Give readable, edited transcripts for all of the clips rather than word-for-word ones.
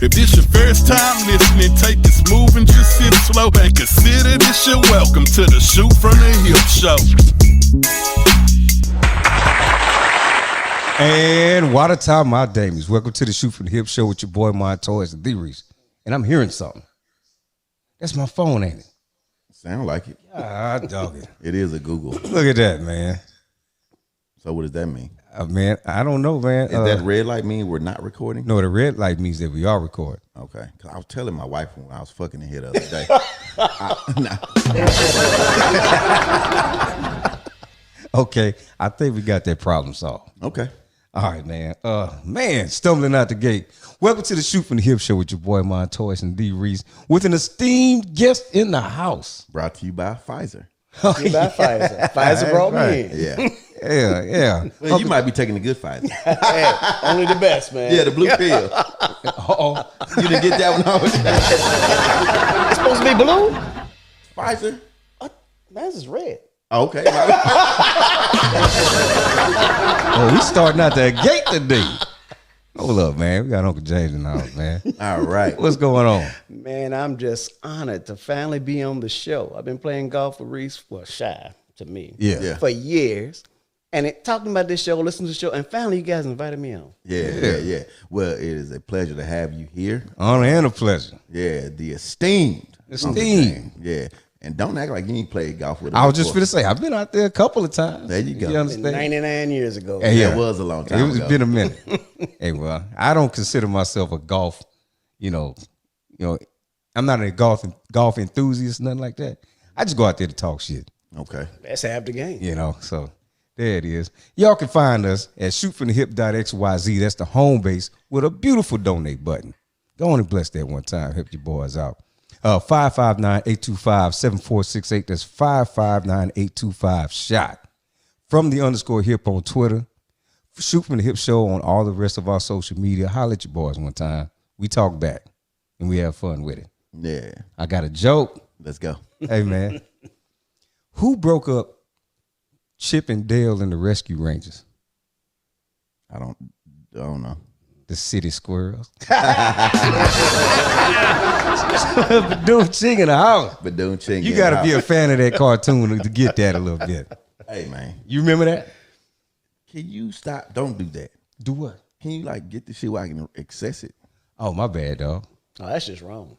If this your first time listening, take it smooth and just sit slow and consider this your welcome to the Shoot from the Hip Show. And what a time, my damies. Welcome to the Shoot from the Hip Show with your boy Montoya and Theories. And I'm hearing something. That's my phone, ain't it? Sound like it. Ah, dog it. It is a Google. Look at that, man. So what does that mean? Man, I don't know, man. Does that red light mean we're not recording? No, the red light means that we are recording. Okay. Because I was telling my wife when I was fucking in here the other day. Okay, I think we got that problem solved. Okay. All right, man. Man, stumbling out the gate. Welcome to the Shoot from the Hip Show with your boy Montoya and D. Reese with an esteemed guest in the house. Brought to you by Pfizer. Pfizer. Pfizer brought me in. Yeah. Yeah. Well, you might be taking the good Pfizer. Hey, only the best, man. Yeah, the blue pill. Uh-oh. You didn't get that one on. It's supposed to be blue? Pfizer? Man, this is red. Okay. Oh, we starting out that gate today. Hold up, man. We got Uncle James in the house, man. All right. What's going on? Man, I'm just honored to finally be on the show. I've been playing golf with Reese, shy to me, Yeah. for years. And talking about this show, listening to the show, and finally you guys invited me on. Yeah. Well, it is a pleasure to have you here. Honor and a pleasure. Yeah, the esteemed. Yeah. And don't act like you ain't played golf with us. I was just before. finna say, I've been out there a couple of times. There you go. You understand? 99 years ago. Hey, That was a long time ago. It's been a minute. Hey, well, I don't consider myself a golf, I'm not a golf enthusiast, nothing like that. I just go out there to talk shit. Okay. That's half the game. So there it is. Y'all can find us at shootfromthehip.xyz. That's the home base with a beautiful donate button. Go on and bless that one time. Help your boys out. 559-825-7468. That's 559-825-SHOT. From the _hip on Twitter. Shoot from the Hip Show on all the rest of our social media. Holler at your boys one time. We talk back and we have fun with it. Yeah. I got a joke. Let's go. Hey, man. Who broke up Chip and Dale and the Rescue Rangers? I don't know. The city squirrels. Doing Ching in the house. But doing Ching. You got to be a fan of that cartoon to get that a little bit. Hey, man. You remember that? Can you stop? Don't do that. Do what? Can you get the shit where I can access it? Oh, my bad, dog. Oh, that's just wrong.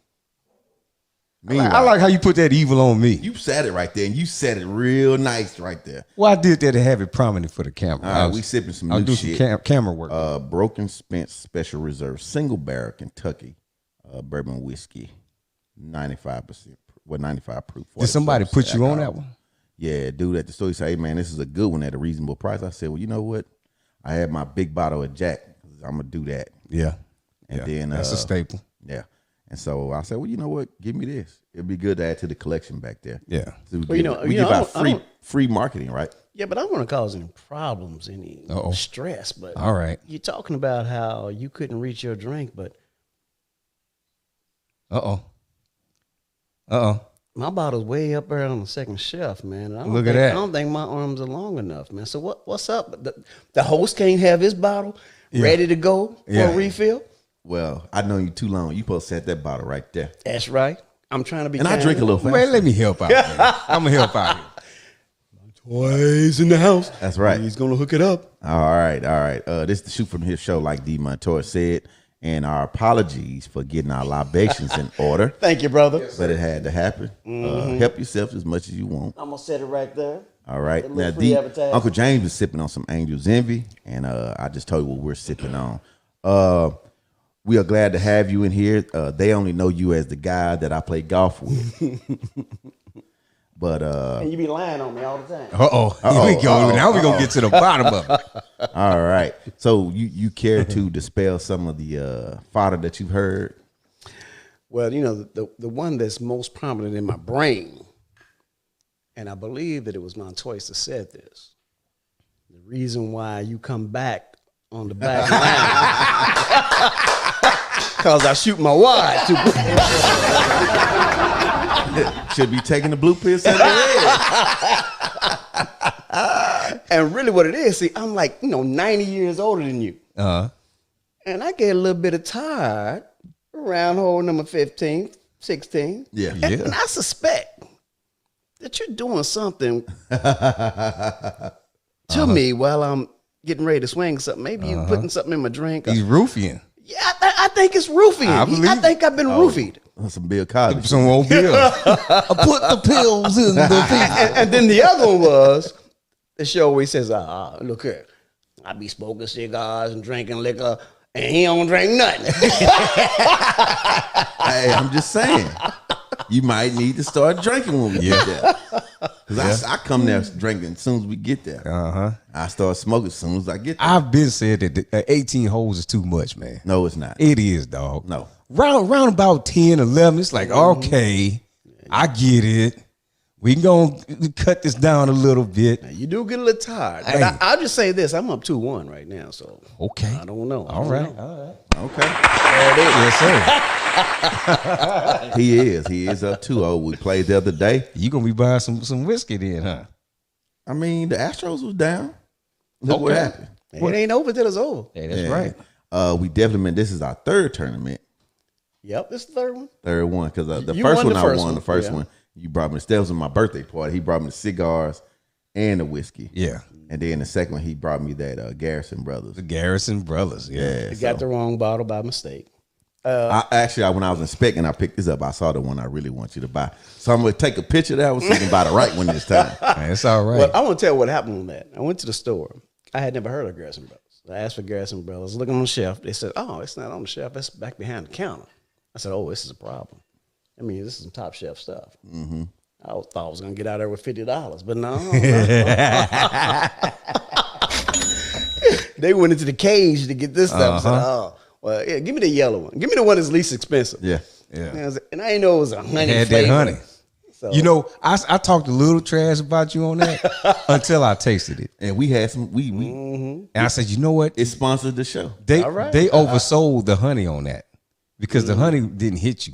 I like how you put that evil on me. You said it right there, and you said it real nice right there. Well, I did that to have it prominent for the camera. All right, we sipping some I'll new do shit. some camera work. Broken Spence Special Reserve Single Barrel Kentucky bourbon whiskey, 95%. 95 proof. Did somebody put you on that one? Yeah, dude at the store, he said, hey, man, this is a good one at a reasonable price. I said, well, you know what? I had my big bottle of Jack. I'm going to do that. Yeah. And then that's a staple. Yeah. And so I said, well, you know what? Give me this. It'd be good to add to the collection back there. Yeah. So we give out free marketing, right? Yeah, but I don't want to cause any problems, any stress. But all right, you're talking about how you couldn't reach your drink, but my bottle's way up there on the second shelf, man. And Look at that. I don't think my arms are long enough, man. So what's up? The host can't have his bottle ready to go for a refill? Well, I know you too long. You supposed to set that bottle right there. That's right. I'm trying to be. And I drink a little fast. Man, let me help out. Man. I'm gonna help out here. Toys in the house. That's right. He's gonna hook it up. All right. This is the Shoot from His show, like D. Montoya said, and our apologies for getting our libations in order. Thank you, brother. But it had to happen. Help yourself as much as you want. I'm gonna set it right there. All right. Now, advertising. Uncle James is sipping on some Angel's Envy, and I just told you what we're sipping on. We are glad to have you in here. They only know you as the guy that I play golf with. But and you be lying on me all the time. Here we go. Now we're gonna get to the bottom of it. All right. So you care to dispel some of the fodder that you've heard? Well, the one that's most prominent in my brain, and I believe that it was Montoya that said this. The reason why you come back on the back line because I shoot my wad too quick. Should be taking the blue pill. And really what it is, see, I'm like, 90 years older than you. Uh-huh. And I get a little bit of tired around hole number 15, 16. Yeah. And I suspect that you're doing something to me while I'm getting ready to swing something. Maybe you're putting something in my drink. He's roofing. Yeah, I think it's roofing. I think I've been roofied. Some Bill Cosby. Some old Bill. I put the pills in the And then the other one was the show where he says, look here, I be smoking cigars and drinking liquor, and he don't drink nothing. Hey, I'm just saying. You might need to start drinking when we get there. Because I come there drinking as soon as we get there. I start smoking as soon as I get there. I've been said that 18 holes is too much, man. No, it's not. It is, dog. No. Round about 10, 11, it's like, okay, I get it. We can go cut this down a little bit. Now, you do get a little tired. But I'll just say this. I'm up 2-1 right now, so okay. I don't know. All right. Okay. There it is. Yes, sir. He is up 2-0. We played the other day. You gonna be buying some whiskey then, huh? I mean, the Astros was down. Look what happened. It ain't over till it's over. Hey, that's right. We definitely, this is our third tournament. Yep, this is the third one. Third one, because the You first won one the I first won. one. The first Yeah. one, you brought me. That was my birthday party. He brought me the cigars and the whiskey. Yeah. And then the second one, he brought me that Garrison Brothers. The Garrison Brothers. Yeah. You got the wrong bottle by mistake. When I was inspecting, I picked this up. I saw the one I really want you to buy. So I'm going to take a picture of that. I was thinking about the right one this time. Man, it's all right. Well, I want to tell you what happened on that. I went to the store. I had never heard of Garrison Brothers. I asked for Garrison Brothers. Looking on the shelf, they said, "Oh, it's not on the shelf. It's back behind the counter." I said, "Oh, this is a problem. I mean, this is some top shelf stuff." Mm-hmm. I thought I was gonna get out there with $50, but no. They went into the cage to get this stuff. I said, "Oh, well, yeah, give me the yellow one. Give me the one that's least expensive." Yeah. Yeah. And I didn't know it was a honey Had flavor. that honey. So, You know, I talked a little trash about you on that until I tasted it. And we had some, And I said, you know what? it sponsored the show. They All right. they oversold the honey on that because the honey didn't hit you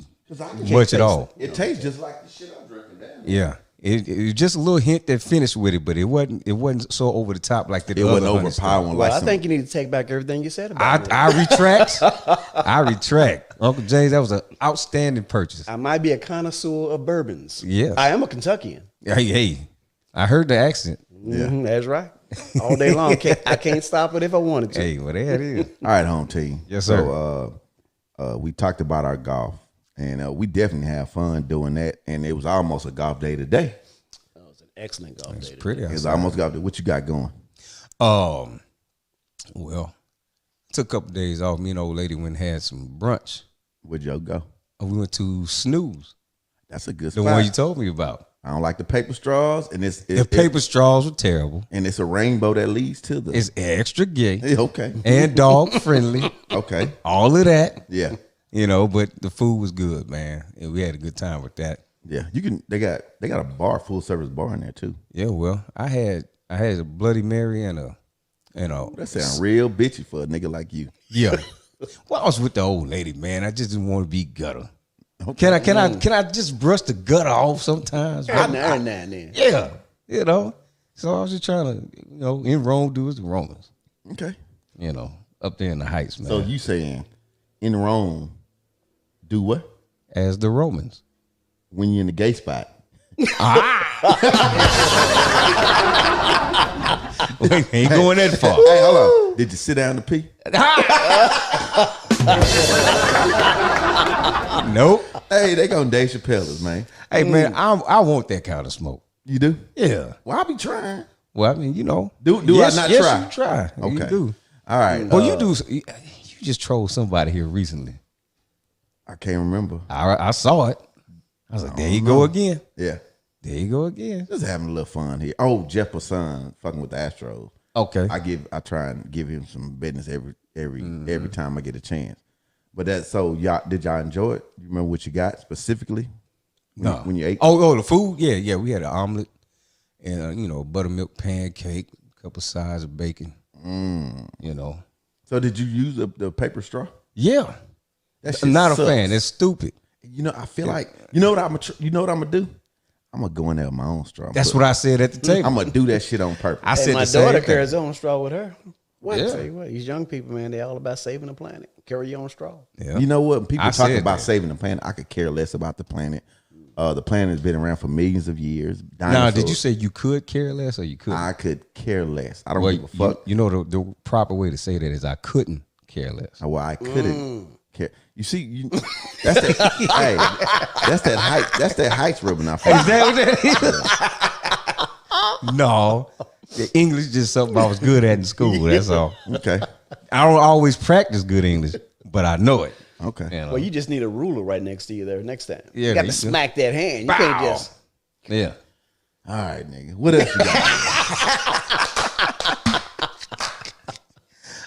much at all. It tastes just like the shit I'm drinking now. Yeah, it was just a little hint that finished with it, but it wasn't so over the top like the It wasn't other honey stuff. overpowering well, like I some. think you need to take back everything you said about it. I retract. I retract. Uncle James, that was an outstanding purchase. I might be a connoisseur of bourbons. Yes. I am a Kentuckian. Hey, I heard the accent. Mhm, that's right. All day long. I can't stop it if I wanted to. Hey, well, there it is. All right, home team. Yes, sir. So we talked about our golf, and we definitely had fun doing that. And it was almost a golf day today. That was an excellent golf day. Pretty It was outside. almost golf day. What you got going? Well, took a couple days off. Me and old lady went and had some brunch. Where'd y'all go? We went to Snooze, That's a good the spot. one you told me about. I don't like the paper straws, and The paper straws were terrible. and it's a rainbow that leads to the. It's extra gay Okay. and dog friendly. Okay. All of that, Yeah. you know. But the food was good, man, and we had a good time with that. Yeah. You can. They got a bar, full service bar in there too. Yeah, well, I had a Bloody Mary and a That sounds real bitchy for a nigga like you. yeah. Well, I was with the old lady, man. I just didn't want to be gutter. Can I just brush the gutter off sometimes? Every now and then. Yeah, you know. So I was just trying to, in Rome do as the Romans, Okay. up there in the heights, man. So you saying in Rome, do what as the Romans. when you're in the gay spot? We ain't going that far. Hey, hold on. Did you sit down to pee? Nope. Hey, they gonna Dave Chappelle's, man. Hey, man, I want that kind of smoke. You do? Yeah. Well, I be trying. Well, I mean, Do yes, I not yes, try? you try. Okay. You do. All right. Well, you do. You just trolled somebody here recently. I can't remember. I saw it. I was like, there you go again. Yeah. There you go again. Just having a little fun here. Oh, Jeff Passan fucking with the Astros. Okay. I try and give him some business every time I get a chance. But that's so did y'all enjoy it? You remember what you got specifically? When you ate? Oh, the food? Yeah. We had an omelet and a buttermilk pancake, a couple sides of bacon. So did you use the paper straw? Yeah. That shit I'm not sucks. a fan. It's stupid. I feel like you know what I'm gonna do? I'm gonna go in there with my own straw. That's what I said at the table. I'm gonna do that shit on purpose. I said my the same daughter thing. carries on straw with her. Well, Yeah. I tell you what, these young people, man, they're all about saving the planet. Carry your own straw. Yeah. You know what? People I talk said about that. saving the planet. I could care less about the planet. The planet has been around for millions of years. Now, Dinosaurs, did you say you could care less or you couldn't? I could care less. I don't Well, give a fuck. You know the proper way to say that is I couldn't care less. Well, I couldn't care. You see, that's that. Hey, that's that height. That's that heights rubbing off. Is that what that is? No. The English just something I was good at in school. That's all. Okay. I don't always practice good English, but I know it. Okay. You know? Well, you just need a ruler right next to you there next time. Yeah, you got you to do. smack that hand. You Bow. can't just. Yeah. All right, nigga. What else you got?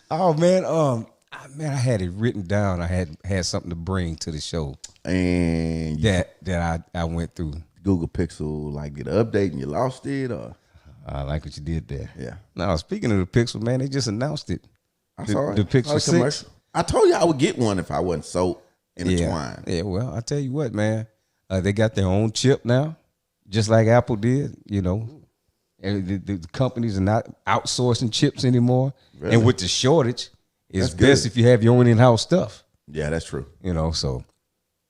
Oh man, I had it written down. I had something to bring to the show And you that I went through. Google Pixel like did an update and you lost it, or I like what you did there. Yeah. Now speaking of the Pixel, man, they just announced it. I saw it. The I Pixel saw the 6. commercial. I told you I would get one if I wasn't so intertwined. Yeah. Well, I tell you what, man, they got their own chip now, just like Apple did. You know, and the companies are not outsourcing chips anymore. Really? And with the shortage, it's That's best good. if you have your own in-house stuff. Yeah, that's true. You know, so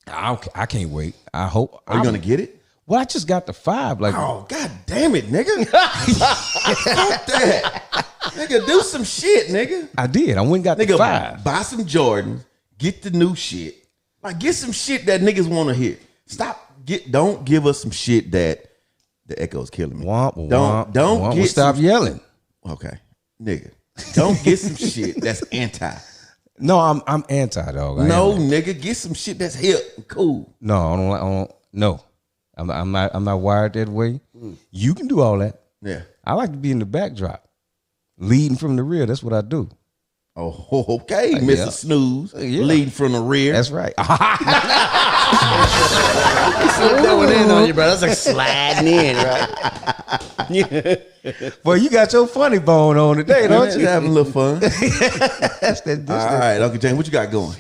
I can't wait. I hope. Are you gonna get it? Well, I just got the 5. Like, Oh, god damn it, nigga. Fuck that. Nigga, do some shit, nigga. I did. I went and got the Nigga, 5. buy some Jordans, get the new shit. Like, get some shit that niggas want to hear. Don't give us some shit that the echo's killing me. Womp, don't womp, get stop some, yelling. Okay, nigga, don't get some shit that's anti. No, I'm anti dog. No, nigga, get some shit that's hip and cool. No, I don't. No, I'm not wired that way. You can do all that. Yeah. I like to be in the backdrop, leading from the rear. That's what I do. Oh, okay, Mr. Yeah. Snooze, Yeah. leading from the rear. That's right. Slip that one in on you, bro. That's like sliding in, right? Well, you got your funny bone on today, don't Just you? having a little fun. That's that. All right, Uncle James, what you got going?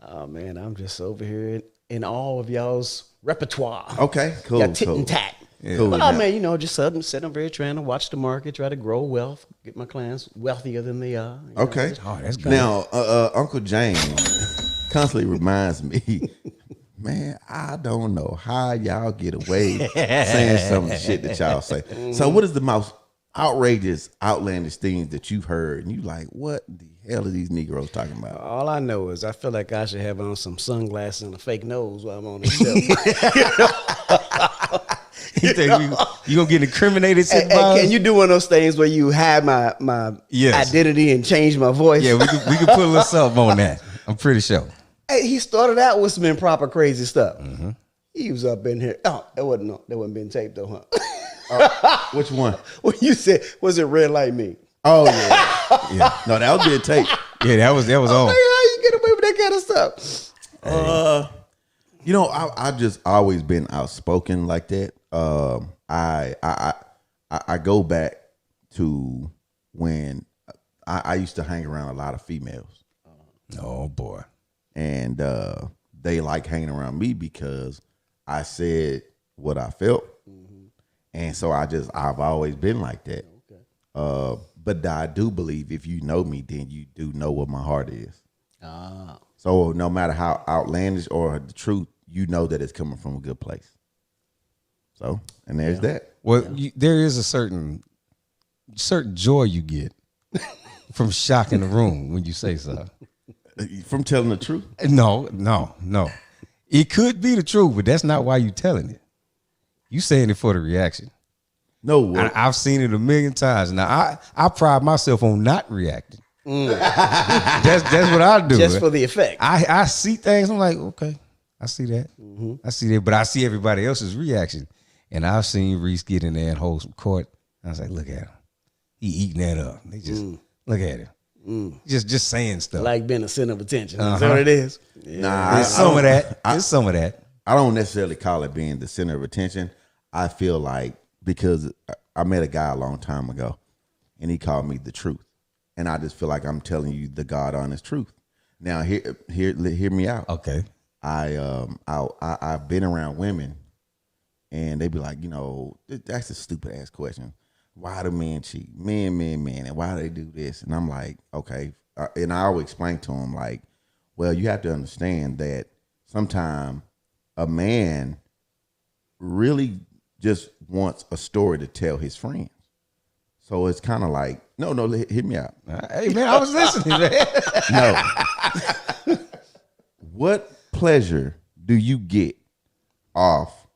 Oh man, I'm just over here in all of y'all's repertoire. Okay, cool. Got tit cool. and tat. Cool. But, oh man, you know, just sitting over here trying to watch the market, try to grow wealth, get my clients wealthier than they are. You know, Okay. just- Oh, that's good. Now, Uncle James constantly reminds me, man, I don't know how y'all get away saying some of the shit that y'all say. So, what is the most outrageous, outlandish things that you've heard? And you like, what the hell are these Negroes talking about? all I know is I feel like I should have on some sunglasses and a fake nose while I'm on the show. You think you gonna get incriminated? Hey, can you do one of those things where you hide my Yes. identity and change my voice? Yeah, we can put a little something on that. I'm pretty sure. Hey, he started out with some improper crazy stuff. Mm-hmm. He was up in here. Oh, that wasn't being taped though, huh? Which one? What you said, was it red like me? Oh, yeah. Yeah. No, that was good tape. Yeah, that was on. Like, how you get away with that kind of stuff? You know, I just always been outspoken like that. I go back to when I used to hang around a lot of females, Oh boy. and they like hanging around me because I said what I felt, and so I've always been like that. But I do believe if you know me, then you do know what my heart is. So no matter how outlandish or the truth, you know that it's coming from a good place. So, and there's that. Well, there is a certain joy you get from shocking the room when you say so. From telling the truth. No. It could be the truth, but that's not why you telling it. You saying it for the reaction. No, well, I've seen it a million times. Now I pride myself on not reacting. That's what I do. Just for the effect. I see things. I'm like, okay, I see that. I see that, but I see everybody else's reaction. And I've seen Reese get in there and hold some court. I was like, look at him. He eating that up. They just look at him. Just saying stuff. Like being a center of attention. Is that what it is? Yeah. nah, There's some of that. There's some of that. I don't necessarily call it being the center of attention. I feel like because I met a guy a long time ago, and he called me the truth, and I just feel like I'm telling you the God honest truth. Now, hear me out. Okay. I've been around women, and they be like, you know, that's a stupid ass question. why do men cheat? Men, and why do they do this? And I'm like, okay. And I always explain to him, like, well, you have to understand that sometimes a man really just wants a story to tell his friends. So it's kind of like, no, hit me out. Hey, man, I was listening, man. No. What pleasure do you get off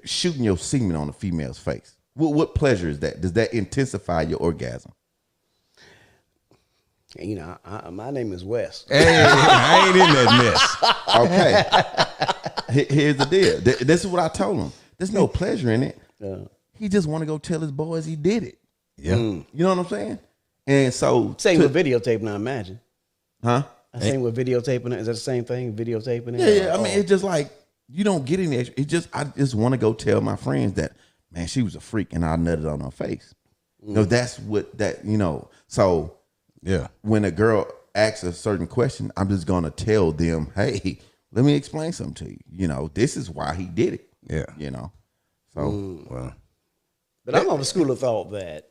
shooting your semen on a female's face? What pleasure is that? Does that intensify your orgasm? You know, my name is Wes. Hey, I ain't in that mess. Okay. Here's the deal. This is what I told him. There's no pleasure in it. He just want to go tell his boys he did it. Yeah. You know what I'm saying? And so Same with videotaping, I imagine. Huh? Same with videotaping. Is that the same thing? Videotaping? Yeah. I mean, it's just like you don't get any extra. I just want to go tell my friends that, man, she was a freak and I nutted on her face. You know, that's what that, you know. So Yeah. when a girl asks a certain question, I'm just gonna tell them, hey, let me explain something to you. You know, this is why he did it. Yeah. You know. So Well, But I'm of the school of thought that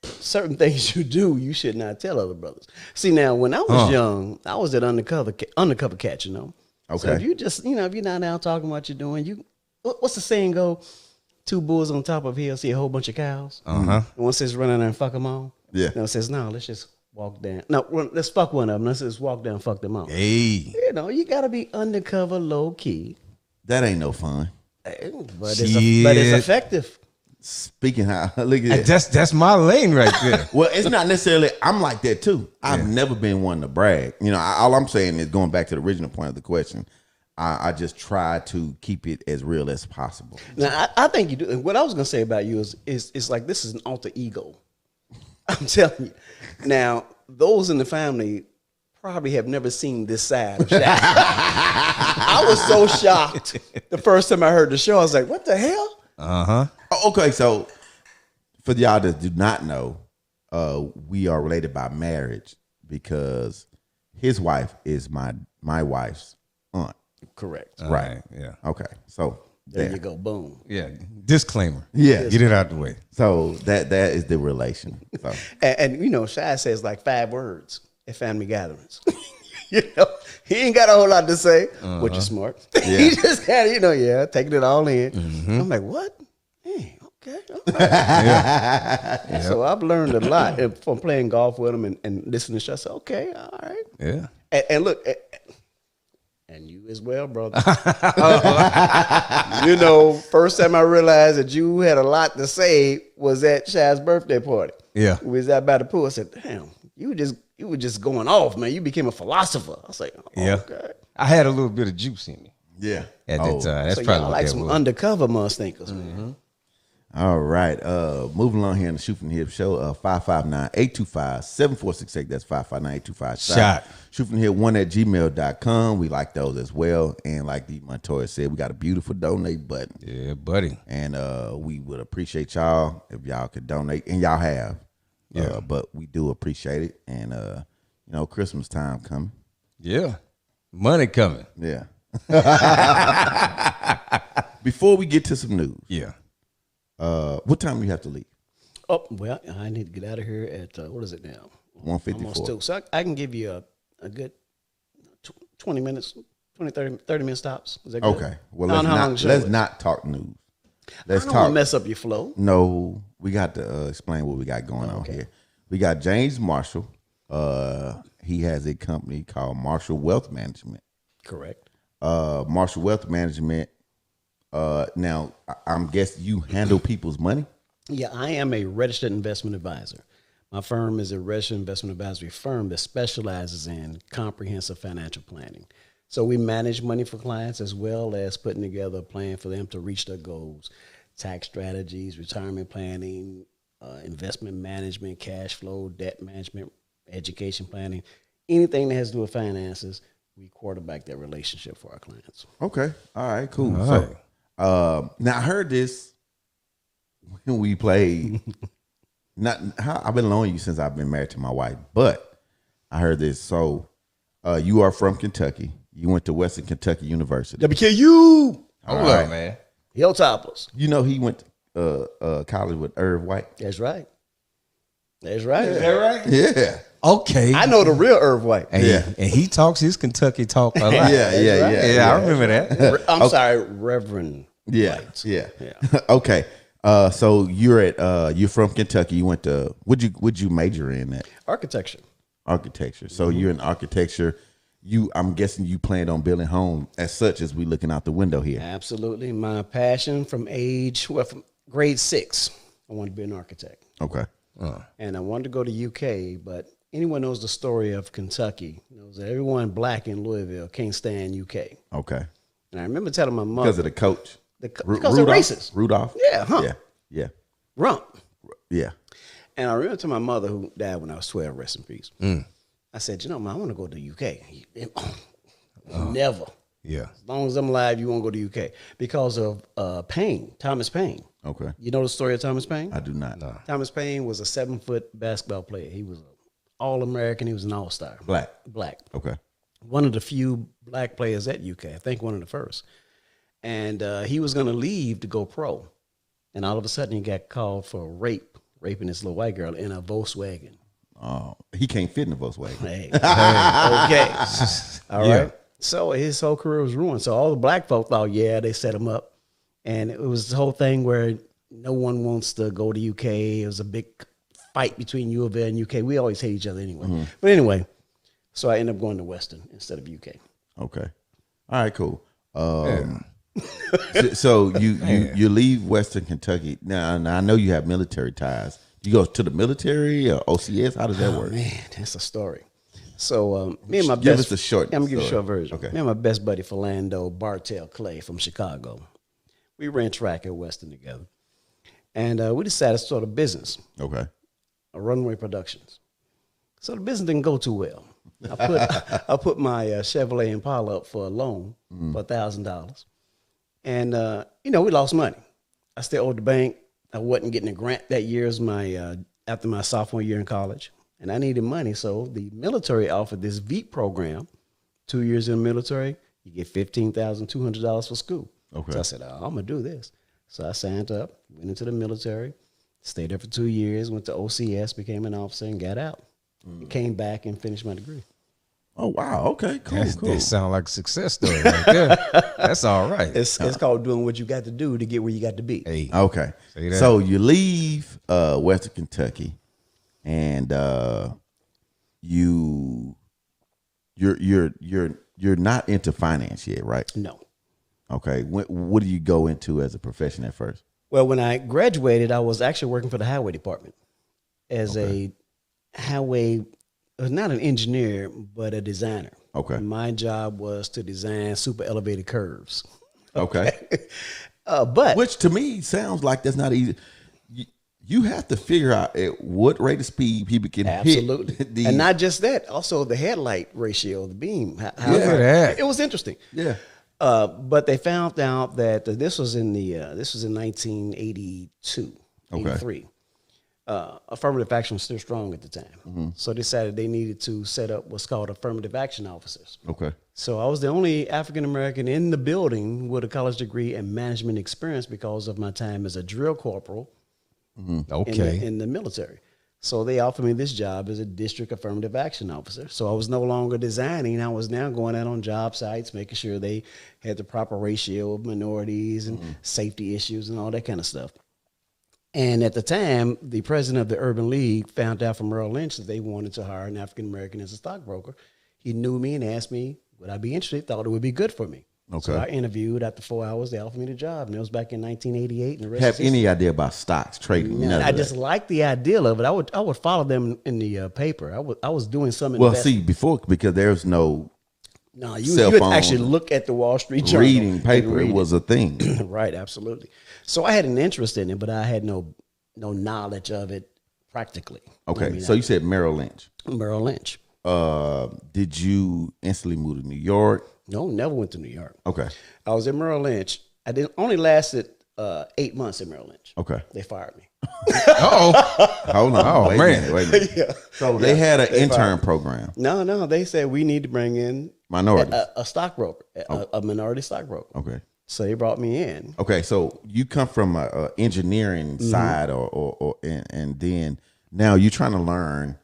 certain things you do, you should not tell other brothers. See, now, when I was young, I was at undercover catch, you know. So Okay. if you just, you know, if you're not out talking what you're doing, what's the saying go? 2 bulls on top of a hill, see a whole bunch of cows. And one says run in there and fuck them all. Yeah. No, it says, no, let's just walk down. No, let's fuck one of them. Let's just walk down and fuck them all. hey. You know, you got to be undercover, low key. that ain't no fun. But it's effective. Speaking how look at that. That's my lane right there. Well, it's not necessarily. I'm like that too. I've never been one to brag. You know, all I'm saying is going back to the original point of the question. I just try to keep it as real as possible. Now, I think you do. And what I was going to say about you is like this is an alter ego. I'm telling you. Now, those in the family probably have never seen this side of Shaq. I was so shocked the first time I heard the show. I was like, what the hell? Okay, so for y'all that do not know, we are related by marriage because his wife is my wife's aunt. Correct. Right. Yeah. Okay. So There you go. Boom. Yeah. Disclaimer. Yeah. Get it out the way. So that is the relation. So And you know, Shaq says like 5 words at family gatherings. You know, he ain't got a whole lot to say, which is smart. He just got, taking it all in. I'm like, what? Hey, okay. All right. So I've learned a lot from playing golf with him and listening to Shaq. I said, okay, all right. Yeah. And look, and you as well, brother. You know, first time I realized that you had a lot to say was at Shaq's birthday party. Yeah. We was out by the pool. I said, damn, you were just going off, man. You became a philosopher. I was like, oh, Yeah. okay. I had a little bit of juice in me yeah. at that time. That's So probably y'all what like that some was. undercover must thinkers, man. All right. Moving along here on the Shoot from the Hip show, 559-825-7468. That's 559-825-SHOT. Shoot from the Hip 1@gmail.com. We like those as well. And like D. Montoya said, we got a beautiful donate button. Yeah, buddy. And we would appreciate y'all if y'all could donate. And y'all have. Yeah. But we do appreciate it. And, Christmas time coming. Yeah. Money coming. Yeah. Before we get to some news. Yeah. What time do you have to leave? Oh, well, I need to get out of here at, what is it now? 1:54. Almost 2. So I can give you a good 20 minutes, 30 minute stops. Is that good? Okay. Well, How long the show let's is? not talk news. I Let's don't want talk. to mess up your flow. No, we got to explain what we got going on here. We got James Marshall. He has a company called Marshall Wealth Management. Correct. Marshall Wealth Management. Now, I'm guessing you handle people's money. Yeah, I am a registered investment advisor. My firm is a registered investment advisory firm that specializes in comprehensive financial planning. So we manage money for clients as well as putting together a plan for them to reach their goals, tax strategies, retirement planning, investment management, cash flow, debt management, education planning, anything that has to do with finances. We quarterback that relationship for our clients. Okay. All right. Cool. All So, now I heard this when we played. I've been knowing you since I've been married to my wife, but I heard this. So, you are from Kentucky. You went to Western Kentucky University. WKU! Hold on, man. Hilltoppers. You know he went. college with Irv White? That's right. That's right. Is that right? Yeah. Okay. I know the real Irv White. And Yeah. and he talks his Kentucky talk a lot. Yeah. I remember that. I'm sorry, Reverend Yeah. White. Yeah. Yeah. Okay. So you're from Kentucky. You went to would you major in that? Architecture. Architecture. So you're in architecture. I'm guessing you planned on building home as such as we looking out the window here. Absolutely. My passion from from grade 6, I wanted to be an architect. Okay. And I wanted to go to UK, but anyone knows the story of Kentucky knows that everyone black in Louisville can't stand UK. Okay. And I remember telling my mother. Because of the coach. Because they're racist. Rudolph? Yeah, huh. Yeah. Rump. Yeah. And I remember to my mother, who died when I was 12, rest in peace. I said, Mom, I want to go to the UK. Never. Yeah. As long as I'm alive, you won't go to the UK. Because of Payne, Thomas Payne. Okay. You know the story of Thomas Payne? I do not. Thomas Payne was a 7-foot basketball player. He was an All-American. He was an All-Star. Black. Okay. One of the few black players at UK. I think one of the first. And he was going to leave to go pro. And all of a sudden, he got called for raping this little white girl in a Volkswagen. Oh, he can't fit in the Volkswagen. Hey. Okay. All right. Yeah. So his whole career was ruined. So all the black folk thought, yeah, they set him up. And it was the whole thing where no one wants to go to UK. It was a big fight between U of L and UK. We always hate each other anyway. But anyway, so I ended up going to Western instead of UK. Okay. All right, cool. So you leave Western Kentucky. Now I know you have military ties. You go to the military or OCS? How does that work? Man, that's a story. So me and my Give best, us the short I'm gonna give you a story. short version. Okay. Me and my best buddy Philando Bartell Clay from Chicago, we ran track at Western together, and we decided to start a business, Okay. a Runway Productions. So the business didn't go too well. I put my Chevrolet Impala up for a loan for $1,000, and we lost money. I still owed the bank. I wasn't getting a grant that year as my after my sophomore year in college, and I needed money. So the military offered this VEEP program. 2 years in the military, you get $15,200 for school. Okay. So I said, I'm gonna do this. So I signed up, went into the military, stayed there for 2 years, went to OCS, became an officer, and got out. And came back and finished my degree. Oh wow. Okay. Cool. That sounds like a success story right there. That's all right. It's called doing what you got to do to get where you got to be. Hey. Okay. See that? So you leave Western Kentucky, and you're not into finance yet, right? No. Okay. What do you go into as a profession at first? Well, when I graduated, I was actually working for the highway department as a highway, not an engineer, but a designer. Okay. And my job was to design super elevated curves. Okay. But Which to me sounds like that's not easy. You have to figure out at what rate of speed people can absolutely, hit these. and not just that, also the headlight ratio, the beam. Look at that. It was interesting. Yeah. But they found out that this was in 1982, Okay. 83. Affirmative action was still strong at the time. So they decided they needed to set up what's called affirmative action officers. Okay. So I was the only African-American in the building with a college degree and management experience because of my time as a drill corporal Okay. in the military. So they offered me this job as a district affirmative action officer. So I was no longer designing. I was now going out on job sites, making sure they had the proper ratio of minorities and safety issues and all that kind of stuff. And at the time, the president of the Urban League found out from Merrill Lynch that they wanted to hire an African-American as a stockbroker. He knew me and asked me, would I be interested? Thought it would be good for me. Okay. So I interviewed. After 4 hours, they offered me the job. And it was back in 1988. And the rest Have is history. any idea about stocks trading? None I of just that. liked the idea of it. I would follow them in the paper. I was doing some Well, investment. see, before because there's no No, you cell would phone, actually look at the Wall Street Journal. reading and paper read it was a thing. right, absolutely. So I had an interest in it, but I had no knowledge of it practically. Okay, I mean, so you said Merrill Lynch. Merrill Lynch. Did you instantly move to New York? No, never went to New York. Okay, I was in Merrill Lynch. I only lasted 8 months in Merrill Lynch. okay. They fired me. Oh, Hold on. Oh, wait man. a minute. So they had an intern program. No, they said we need to bring in Minorities. a stockbroker, a minority stockbroker. Okay. So they brought me in. Okay, so you come from a engineering side, and then now you're trying to learn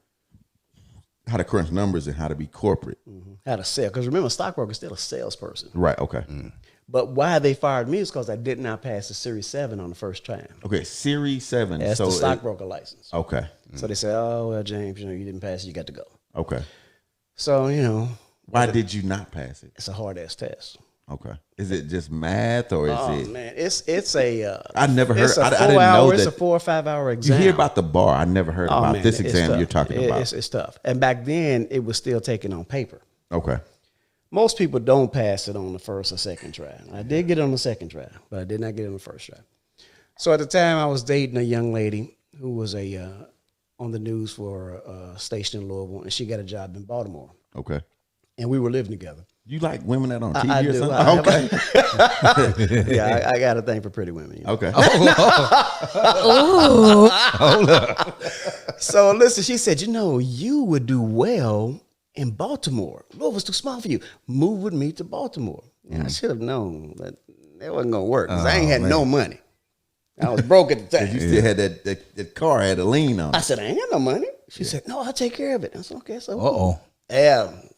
how to crunch numbers and how to be corporate. How to sell. Because remember, stockbroker is still a salesperson. Right. Okay. But why they fired me is because I did not pass the Series 7 on the first time. Okay. Series 7. That's so the stockbroker license. Okay. So they said, oh, well, James, you didn't pass it. You got to go. Okay. So, Why did you not pass it? it's a hard-ass test. Okay. Is it just math or is it? Man, it's a. I never heard. It's a I 4 didn't know hour. that. It's a 4 or 5 hour You exam. hear about the bar? I never heard about man, this it's exam tough. you're talking about. It's tough. And back then, it was still taken on paper. Okay. Most people don't pass it on the first or second try. I did get it on the second try, but I did not get it on the first try. So at the time, I was dating a young lady who was on the news for a station in Louisville, and she got a job in Baltimore. Okay. And we were living together. You like women that on TV I or do. something? Okay. Yeah, I got a thing for pretty women. Okay. So listen, she said, you would do well in Baltimore. Louisville's too small for you. Move with me to Baltimore. And I should have known that it wasn't going to work because I ain't had no money. I was broke at the time. You still had that car had a lien on I it. said, I ain't got no money. She said, no, I'll take care of it. I said, okay. So Uh-oh.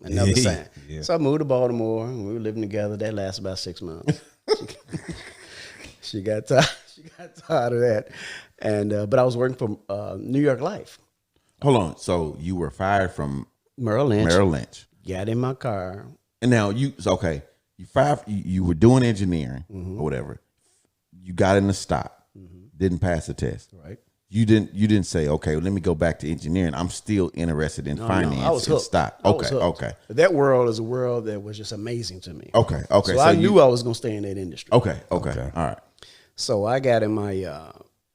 another sign. Yeah. So I moved to Baltimore. And we were living together. That lasted about 6 months. She got tired. She got tired of that. And but I was working for New York Life. Hold on. So you were fired from Merrill Lynch. Merrill Lynch. Got in my car. And now you fired. You were doing engineering or whatever. You got in the stop. Didn't pass the test. Right. You didn't say, okay, well, let me go back to engineering. I'm still interested in finance I was and hooked. stock. I was hooked. Okay. But that world is a world that was just amazing to me. Okay. So I knew I was going to stay in that industry. Okay. All right. So I got in my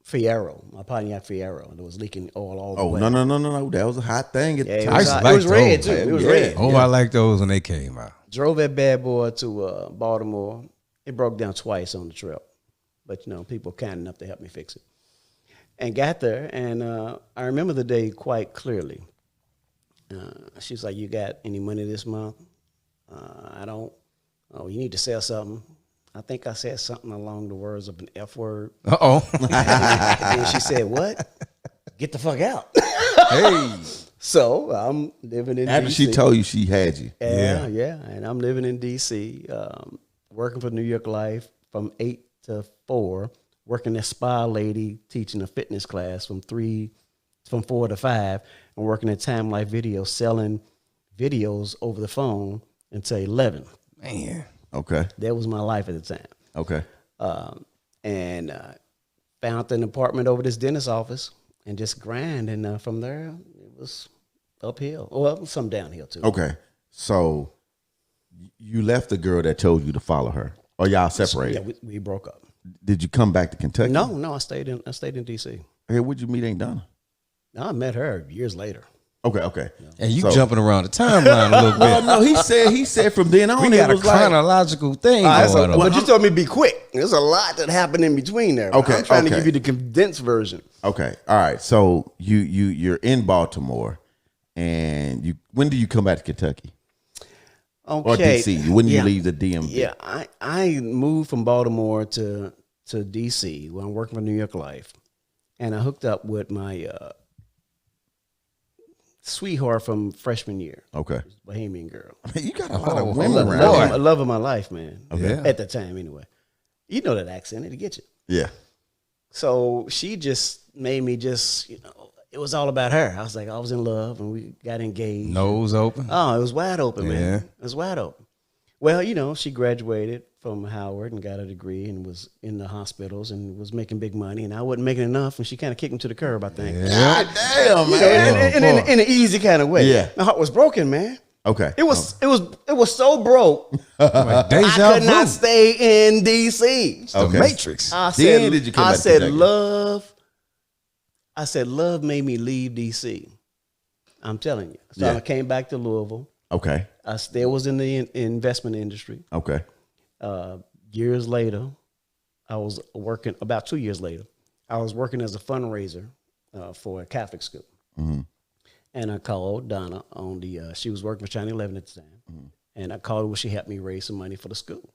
Fiero, my Pontiac Fiero, and it was leaking oil all the way. No. That was a hot thing at the Yeah, time. I used to it like was red those. too. It was Yeah. red. Oh, I like those when they came out. Drove that bad boy to Baltimore. It broke down twice on the trip, but people kind enough to help me fix it. And got there, and I remember the day quite clearly. She's like, "You got any money this month?" I don't. Oh, you need to sell something. I think I said something along the words of an F word. Uh-oh. And she said, "What? Get the fuck out." Hey. So I'm living in After DC. she told you she had you. Yeah. And I'm living in DC, working for New York Life from 8 to 4, working as spa lady, teaching a fitness class from 4 to 5, and working at Time Life Video, selling videos over the phone until 11. Man. Okay. That was my life at the time. Okay. And found an apartment over this dentist's office and just grind. And from there, it was uphill. Well, some downhill too. Okay. So you left the girl that told you to follow her, or y'all separated? Yeah, we broke up. Did you come back to Kentucky? No, I stayed in DC. Hey, where'd you meet Aunt Donna? I met her years later. Okay. And you So- jumping around the timeline a little Well, bit. no, he said from then on We it got a was like, chronological thing But going on. you told me to be quick. There's a lot that happened in between there. Okay, I'm trying to okay. give you the condensed version. okay, all right. So you're in Baltimore, and when do you come back to Kentucky Okay. or DC? When do you Yeah. leave the DMV? Yeah, I moved from Baltimore to DC when I'm working for New York Life, and I hooked up with my sweetheart from freshman year, Okay. Bohemian girl. You got a lot Oh, of women boy. around. A love of my life, man. Okay. At the time, anyway. You know that accent; it'll get you. Yeah. So she just made me it was all about her. I was like, I was in love, and we got engaged. Nose open. Oh, it was wide open, man. Yeah. It was wide open. Well, she graduated from Howard and got a degree and was in the hospitals and was making big money, and I wasn't making enough, and she kind of kicked me to the curb, I think. Yeah. God damn, You man. know, in an easy kind of way. Yeah. My heart was broken, man. Okay. It was so broke. Like I deja could not vu. stay in DC. The Okay. Matrix. I Then said, did you come I back to said Kentucky? love made me leave DC. I'm telling you. So Yeah. I came back to Louisville. Okay. I still was in the investment industry. Okay. Years later, I was working, about 2 years later, I was working as a fundraiser for a Catholic school. Mm-hmm. And I called Donna on she was working for China 11 at the time. And I called her when she helped me raise some money for the school.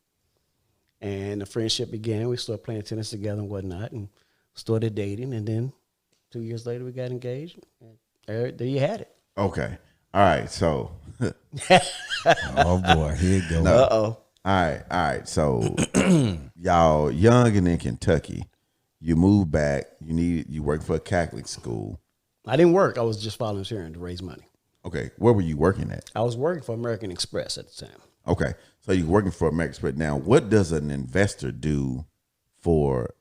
And the friendship began. We started playing tennis together and whatnot, and started dating. And then 2 years later, we got engaged. And there you had it. Okay. All right. So. Oh boy, here it goes. Uh-oh. All right. So y'all young and in Kentucky, you moved back. You work for a Catholic school. I didn't work. I was just volunteering to raise money. Okay. Where were you working at? I was working for American Express at the time. Okay. So you're working for American Express. Now, what does an investor do for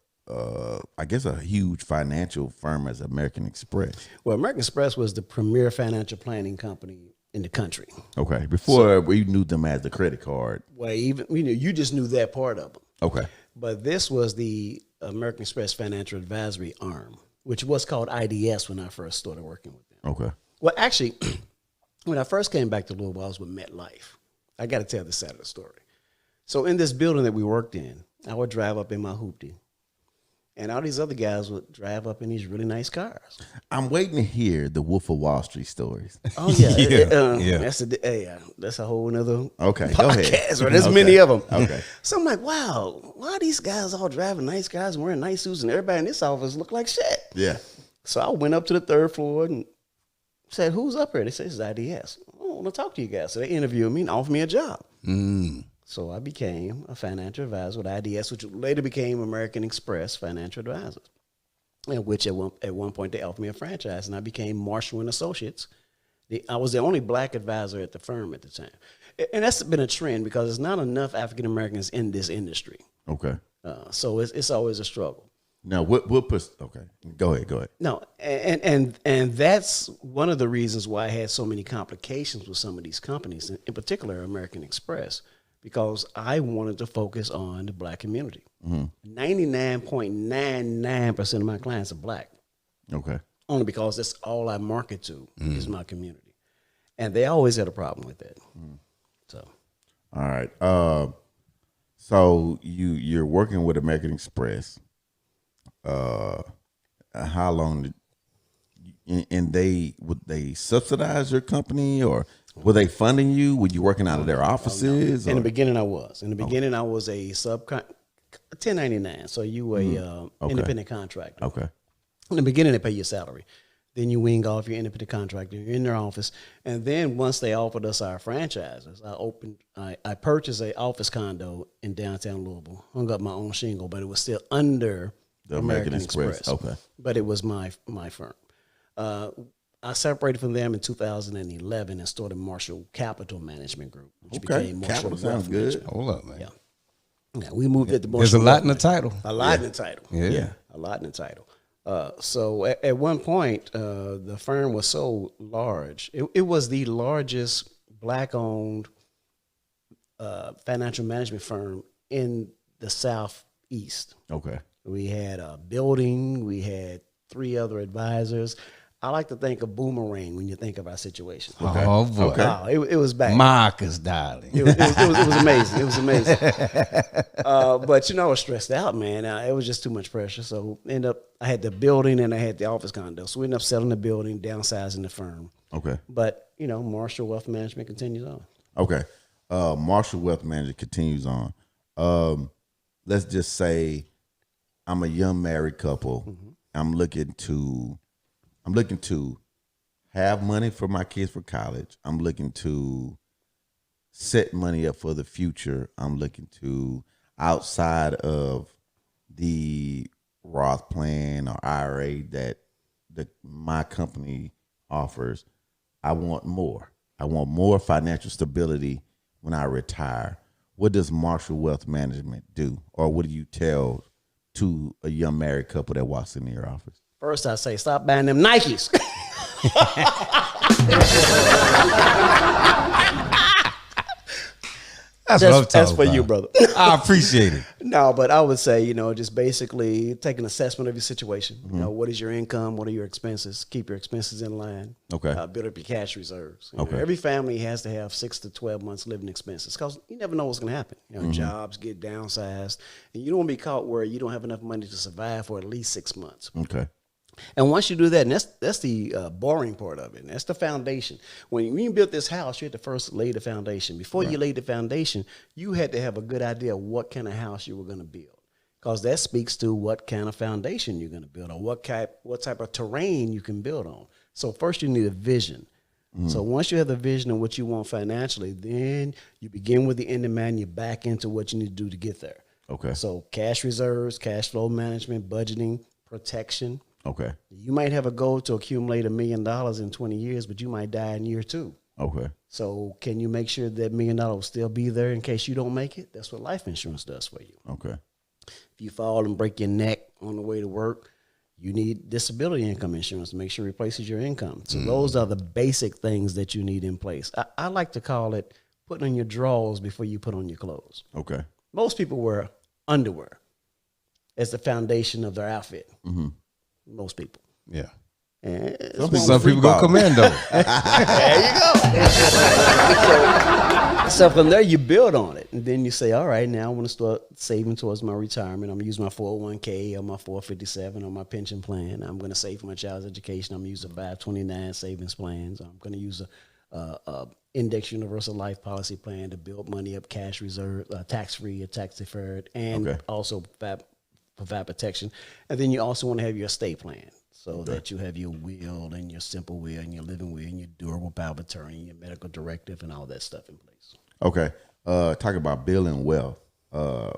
I guess a huge financial firm as American Express? Well, American Express was the premier financial planning company in the country. Okay. Before we knew them as the credit card. Well, even you just knew that part of them. Okay. But this was the American Express Financial Advisory arm, which was called IDS when I first started working with them. Okay. Well, actually, when I first came back to Louisville, I was with MetLife. I got to tell this side of the story. So in this building that we worked in, I would drive up in my hoopty, and all these other guys would drive up in these really nice cars. I'm waiting to hear the Wolf of Wall Street stories. Oh yeah, Yeah. That's a whole nother Okay, go ahead. podcast. Where there's Okay. many of them. Okay. So I'm like, wow, why are these guys all driving nice cars and wearing nice suits, and everybody in this office look like shit? Yeah. So I went up to the third floor and said, "Who's up here?" They said, "It's IDS." I want to talk to you guys. So they interviewed me and offered me a job. So I became a financial advisor with IDS, which later became American Express Financial Advisors, and which at one point they offered me a franchise, and I became Marshall and Associates. I was the only black advisor at the firm at the time. And that's been a trend because there's not enough African Americans in this industry. Okay. So it's always a struggle. Now, we'll put. Okay. Go ahead. No, and that's one of the reasons why I had so many complications with some of these companies, in particular American Express, because I wanted to focus on the black community. 99.99% of my clients are black. Okay. Only because that's all I market to is my community. And they always had a problem with that. So, All right. So you're working with American Express. How long and would they subsidize your company, or were they funding you? Were you working out of their offices? in the beginning I was. In the beginning I was a 1099. So you were a independent contractor. Okay. In the beginning, they pay your salary. Then you wing off your independent contractor. You're in their office. And then once they offered us our franchises, I purchased an office condo in downtown Louisville, hung up my own shingle, but it was still under The American Express. Okay. But it was my firm. I separated from them in 2011 and started Marshall Capital Management Group, which became Marshall Capital sounds Wealth good. Management. Hold up, man. Yeah. Yeah, we moved it to There's a Marshall lot Wealth in the title. A lot in the title. Yeah. A lot in the title. So at one point, the firm was so large. It was the largest black-owned financial management firm in the Southeast. Okay. We had a building. We had 3 other advisors. I like to think of Boomerang when you think of our situation. Oh boy. Okay. Wow, it was bad. Marcus, darling. It was amazing. It was amazing. But I was stressed out, man. It was just too much pressure. So I had the building and I had the office condo. So we ended up selling the building, downsizing the firm. Okay. But Marshall Wealth Management continues on. Okay. Marshall Wealth Management continues on. Let's just say I'm a young married couple. Mm-hmm. I'm looking to have money for my kids for college. I'm looking to set money up for the future. I'm looking to, outside of the Roth plan or IRA that my company offers, I want more. I want more financial stability when I retire. What does Marshall Wealth Management do? Or what do you tell to a young married couple that walks into your office? First, I say, stop buying them Nikes. That's for you, brother. I appreciate it. No, but I would say, just basically take an assessment of your situation. What is your income? What are your expenses? Keep your expenses in line. Okay. Build up your cash reserves. Okay. Every family has to have 6 to 12 months living expenses because you never know what's going to happen. Jobs get downsized, and you don't want to be caught where you don't have enough money to survive for at least 6 months. Okay. And once you do that, and that's the boring part of it. And that's the foundation. When you built this house, you had to first lay the foundation. Before you laid the foundation, you had to have a good idea of what kind of house you were going to build, because that speaks to what kind of foundation you're going to build on, what type of terrain you can build on. So first you need a vision. So once you have the vision of what you want financially, then you begin with the end in mind, you back into what you need to do to get there. Okay. So cash reserves, cash flow management, budgeting, protection. Okay. You might have a goal to accumulate $1 million in 20 years, but you might die in year 2. Okay. So can you make sure that $1 million will still be there in case you don't make it? That's what life insurance does for you. Okay. If you fall and break your neck on the way to work, you need disability income insurance to make sure it replaces your income. So those are the basic things that you need in place. I like to call it putting on your drawers before you put on your clothes. Okay. Most people wear underwear as the foundation of their outfit. Most people. Yeah. And Some people go commando. there you go. So from there, you build on it. And then you say, all right, now I want to start saving towards my retirement. I'm going to use my 401k or my 457 or my pension plan. I'm going to save for my child's education. I'm going to use a 529 savings plans. I'm going to use a index universal life policy plan to build money up, cash reserve, tax-free or tax-deferred, and also provide protection. And then you also want to have your estate plan. So that you have your will and your simple will and your living will and your durable power of attorney, your medical directive, and all that stuff in place. Okay. Talk about building wealth. A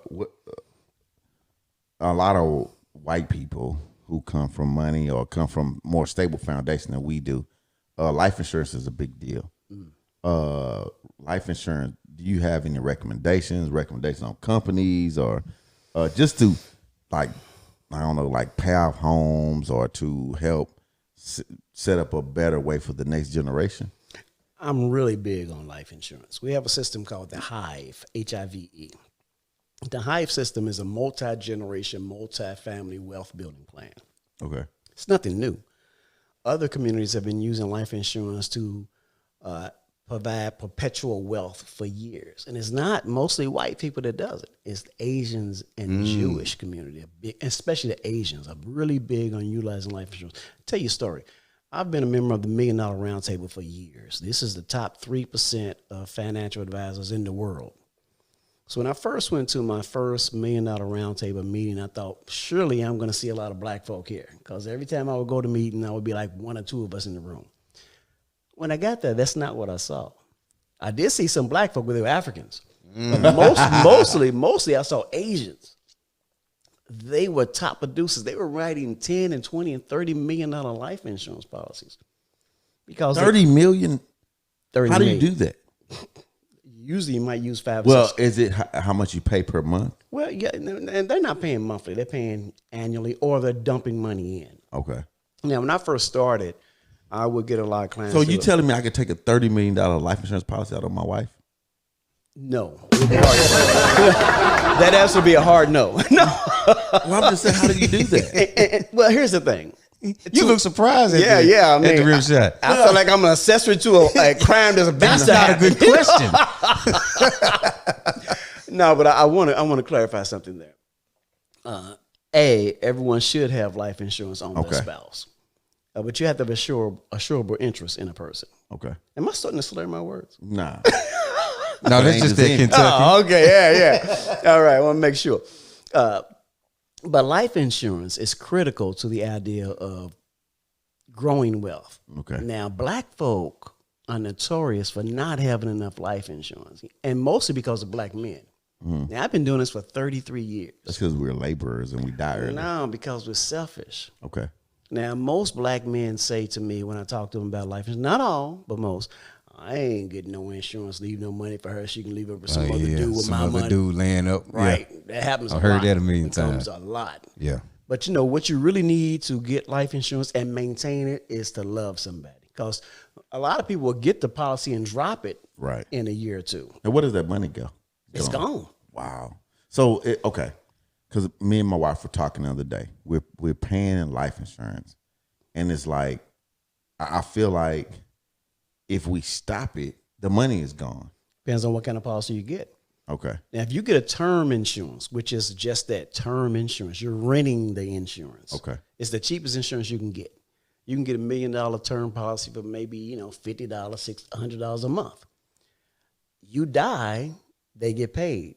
lot of white people who come from money or come from more stable foundation than we do, life insurance is a big deal. Life insurance, do you have any recommendations on companies or just to like, I don't know, like pay off homes or to help set up a better way for the next generation? I'm really big on life insurance. We have a system called the Hive, Hive. The Hive system is a multi-generation, multi-family wealth building plan. Okay. It's nothing new. Other communities have been using life insurance to provide perpetual wealth for years. And it's not mostly white people that does it. It's the Asians and Jewish community, especially the Asians, are really big on utilizing life insurance. I'll tell you a story. I've been a member of the $1 Million Roundtable for years. This is the top 3% of financial advisors in the world. So when I first went to my first $1 Million Roundtable meeting, I thought, surely I'm going to see a lot of black folk here, because every time I would go to meeting, I would be like one or two of us in the room. When I got there, that's not what I saw. I did see some black folk, but they were Africans. But mostly I saw Asians. They were top producers. They were writing 10 and 20 and $30 million life insurance policies. Because 30 million? 30 How do million. you do that? Usually you might use 5 or Well, 6. is it how much you pay per month? Well, yeah, and they're not paying monthly. They're paying annually, or they're dumping money in. Okay. Now, when I first started, I would get a lot of clients. So you telling me I could take a $30 million life insurance policy out of my wife? No. That answer would be a hard no. No. Well, I'm just saying, how do you do that? Well, here's the thing. You look surprised at Yeah, the, yeah. I at mean, the rim shot. I feel like I'm an accessory to a crime that's about That's to not a happen. good question. No, but I want to clarify something there. Everyone should have life insurance on their spouse, but you have to have assurable interest in a person. Okay. Am I starting to slur my words? Nah. No, that's just that Kentucky. Oh, okay, yeah. All right, I want to make sure. But life insurance is critical to the idea of growing wealth. Okay. Now, black folk are notorious for not having enough life insurance, and mostly because of black men. Now, I've been doing this for 33 years. That's because we're laborers and we die early. No, because we're selfish. Okay. Now, most black men say to me when I talk to them about life insurance, not all, but most, I ain't getting no insurance, leave no money for her. She can leave it for some other dude with some my other money. dude laying up. Right. Yeah. That happens a lot. I've heard that a million It comes times. a lot. Yeah. But you know, what you really need to get life insurance and maintain it is to love somebody. Because a lot of people will get the policy and drop it Right. in a year or two. And where does that money go? It's gone. Wow. So, okay. Because me and my wife were talking the other day. We're paying life insurance. And it's like, I feel like if we stop it, the money is gone. Depends on what kind of policy you get. Okay. Now, if you get a term insurance, which is just that term insurance, you're renting the insurance. Okay. It's the cheapest insurance you can get. You can get $1 million term policy for maybe, $50, $100 a month. You die, they get paid.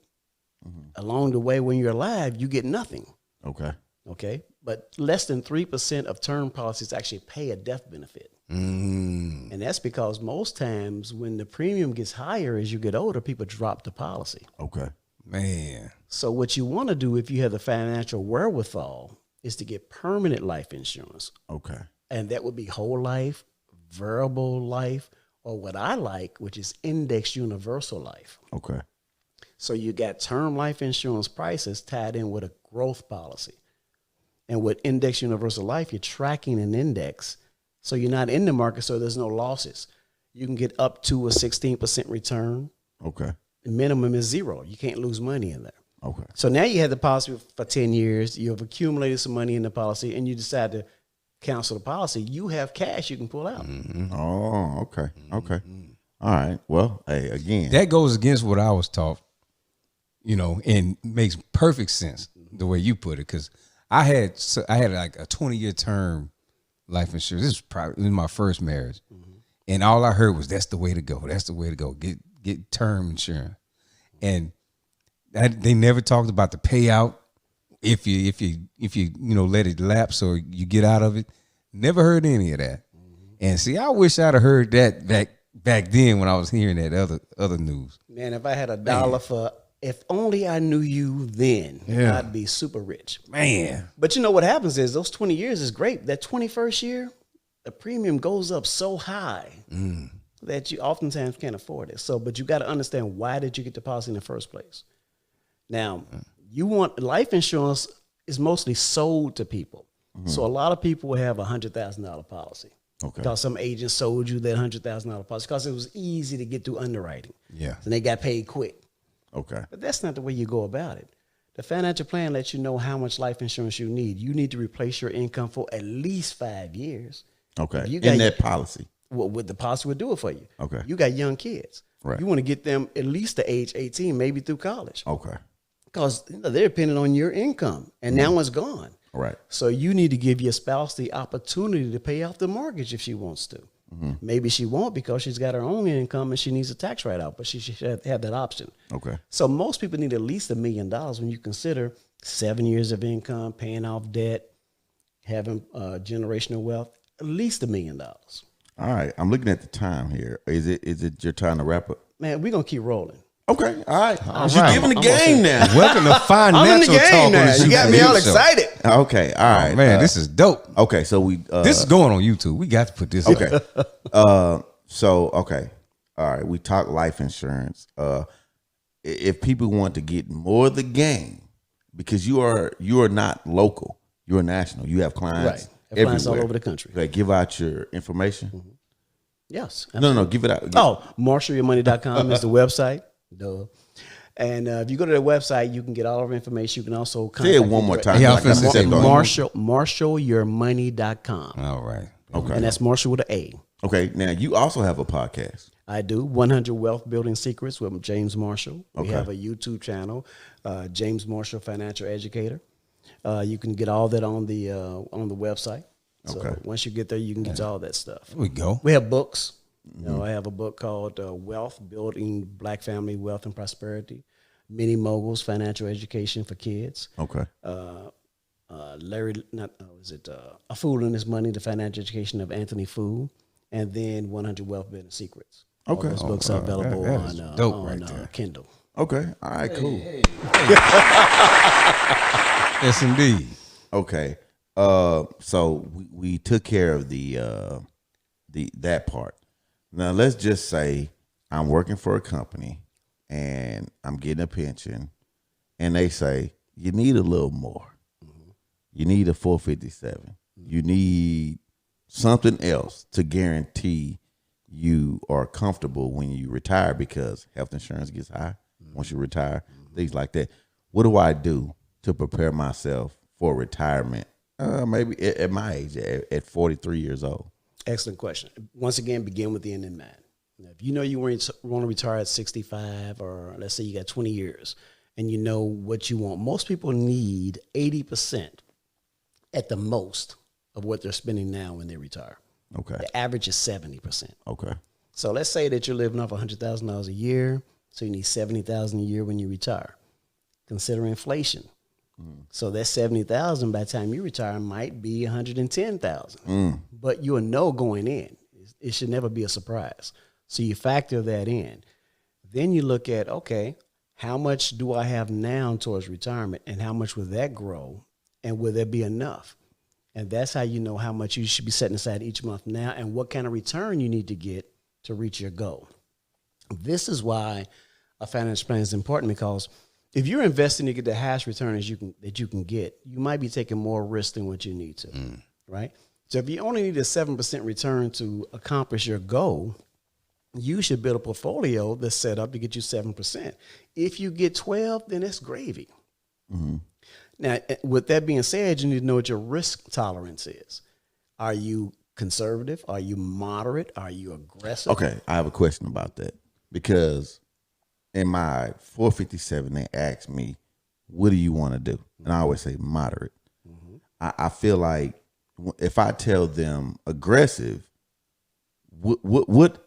Along the way, when you're alive, you get nothing. Okay. Okay. But less than 3% of term policies actually pay a death benefit. And that's because most times when the premium gets higher as you get older, people drop the policy. Okay. Man. So what you want to do if you have the financial wherewithal is to get permanent life insurance. Okay. And that would be whole life, variable life, or what I like, which is index universal life. Okay. So you got term life insurance prices tied in with a growth policy. And with index universal life, you're tracking an index. So you're not in the market, so there's no losses. You can get up to a 16% return. Okay. The minimum is 0. You can't lose money in there. Okay. So now you have the policy for 10 years. You have accumulated some money in the policy, and you decide to cancel the policy. You have cash you can pull out. Oh, okay. Okay. All right. Well, hey, again. That goes against what I was taught, and makes perfect sense the way you put it. Because I had like a 20-year term life insurance. This was my first marriage, and all I heard was that's the way to go. That's the way to go. Get term insurance, and they never talked about the payout if you let it lapse or you get out of it. Never heard any of that. And see, I wish I'd have heard that back then when I was hearing that other news. Man, if I had $1 for if only I knew you then, I'd be super rich. Man. But what happens is those 20 years is great. That 21st year, the premium goes up so high that you oftentimes can't afford it. But you got to understand, why did you get the policy in the first place? Now, you want life insurance is mostly sold to people. So a lot of people will have $100,000 policy. Okay. Because some agent sold you that $100,000 policy because it was easy to get through underwriting. Yeah. And they got paid quick. Okay. But that's not the way you go about it. The financial plan lets you know how much life insurance you need. You need to replace your income for at least 5 years. Okay. You In that policy. Well, with the policy would do it for you. Okay. You got young kids. Right. You want to get them at least to age 18, maybe through college. Okay. Because they're dependent on your income, and now it's gone. Right. So you need to give your spouse the opportunity to pay off the mortgage if she wants to. Maybe she won't because she's got her own income and she needs a tax write-off, but she should have that option. Okay. So most people need at least $1 million when you consider 7 years of income, paying off debt, having generational wealth, at least $1 million. All right. I'm looking at the time here. Is it your time to wrap up? Man, we're going to keep rolling. Okay. All right. All You're right. giving the game now. Welcome to Financial I'm in the game Talk on now. the You Super got me Hip all Show. excited. Okay. All right. Oh, man, this is dope. Okay. So we. This is going on YouTube. We got to put this Okay. up. So okay. All right. We talk life insurance. If people want to get more of the game, because you are not local, you are national. You have clients. Right. Have clients all everywhere. over the country. Okay, give out your information. Yes. No, give it out. Oh, MarshallYourMoney.com is the website. Duh. And if you go to their website, you can get all of our information. You can also contact Say it one more time. Yeah, Like I'm I finna said, say MarshallYourMoney.com. All right. Okay. And that's Marshall with an A. Okay. Now you also have a podcast. I do 100 Wealth Building Secrets with James Marshall. We Okay. have a YouTube channel, James Marshall Financial Educator. You can get all that on the website. So Okay. once you get there, you can get all that stuff. Here we go. We have books. I have a book called Wealth, Building Black Family Wealth and Prosperity, Mini Moguls, Financial Education for Kids. Okay. A Fool and His Money, The Financial Education of Anthony Fool, and then 100 Wealth Building Secrets. Okay. All those books are available that is on, dope right there. Kindle. Okay. All right. Cool. Yes, indeed. Okay. So we took care of that part. Now let's just say I'm working for a company and I'm getting a pension, and they say you need a little more. You need a 457. You need something else to guarantee you are comfortable when you retire, because health insurance gets high once you retire, things like that. What do I do to prepare myself for retirement? Maybe at my age, at 43 years old. Excellent question. Once again, begin with the end in mind. Now, if you know you want to retire at 65, or let's say you got 20 years, and you know what you want, most people need 80% at the most of what they're spending now when they retire. Okay. The average is 70%. Okay. So let's say that you're living off $100,000 a year, so you need $70,000 a year when you retire. Consider inflation. So that $70,000 by the time you retire might be $110,000. But you'll know going in. It should never be a surprise. So you factor that in. Then you look at, okay, how much do I have now towards retirement, and how much will that grow, and will there be enough? And that's how you know how much you should be setting aside each month now, and what kind of return you need to get to reach your goal. This is why a financial plan is important, because if you're investing to get the highest return that you can get, you might be taking more risk than what you need to, right? So if you only need a 7% return to accomplish your goal, you should build a portfolio that's set up to get you 7%. If you get 12, then that's gravy. Now, with that being said, you need to know what your risk tolerance is. Are you conservative? Are you moderate? Are you aggressive? Okay, I have a question about that, because in my 457, they asked me, what do you want to do? And I always say moderate. I feel like if I tell them aggressive, what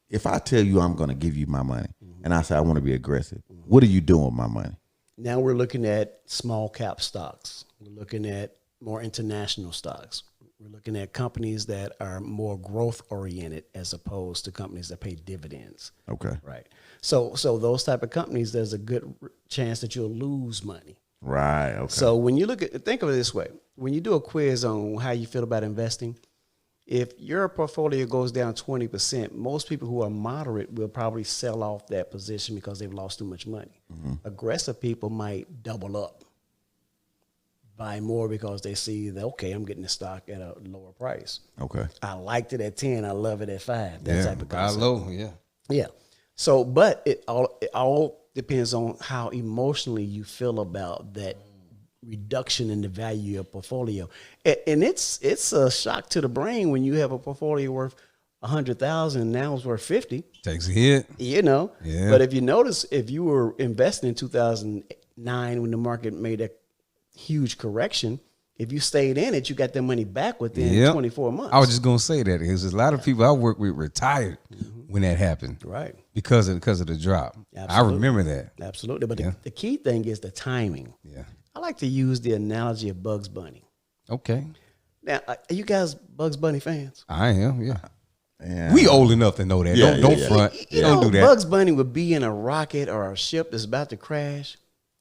if I tell you I'm going to give you my money and I say I want to be aggressive, what are you doing with my money? Now we're looking at small cap stocks. We're looking at more international stocks. We're looking at companies that are more growth oriented as opposed to companies that pay dividends. Okay. Right. So those type of companies, there's a good chance that you'll lose money. Right. Okay. So when you think of it this way, when you do a quiz on how you feel about investing, if your portfolio goes down 20%, most people who are moderate will probably sell off that position because they've lost too much money. Aggressive people might double up, buy more because they see that, okay, I'm getting the stock at a lower price. Okay. I liked it at 10, I love it at 5. That type of buy concept. low, yeah. Yeah. So, but it all depends on how emotionally you feel about that reduction in the value of your portfolio. And it's a shock to the brain when you have a portfolio worth 100,000 and now it's worth 50. Takes a hit. You know. Yeah. But if you notice, if you were investing in 2009 when the market made a huge correction, if you stayed in it, you got that money back within 24 months. I was just gonna say that because a lot of people I work with retired when that happened, right? Because of the drop. Absolutely. I remember that. Absolutely. But the key thing is the timing. Yeah. I like to use the analogy of Bugs Bunny. Okay. Now, are you guys Bugs Bunny fans? I am. Yeah. Yeah. We old enough to know that. Yeah, don't yeah. front. You Don't know, do that. Bugs Bunny would be in a rocket or a ship that's about to crash.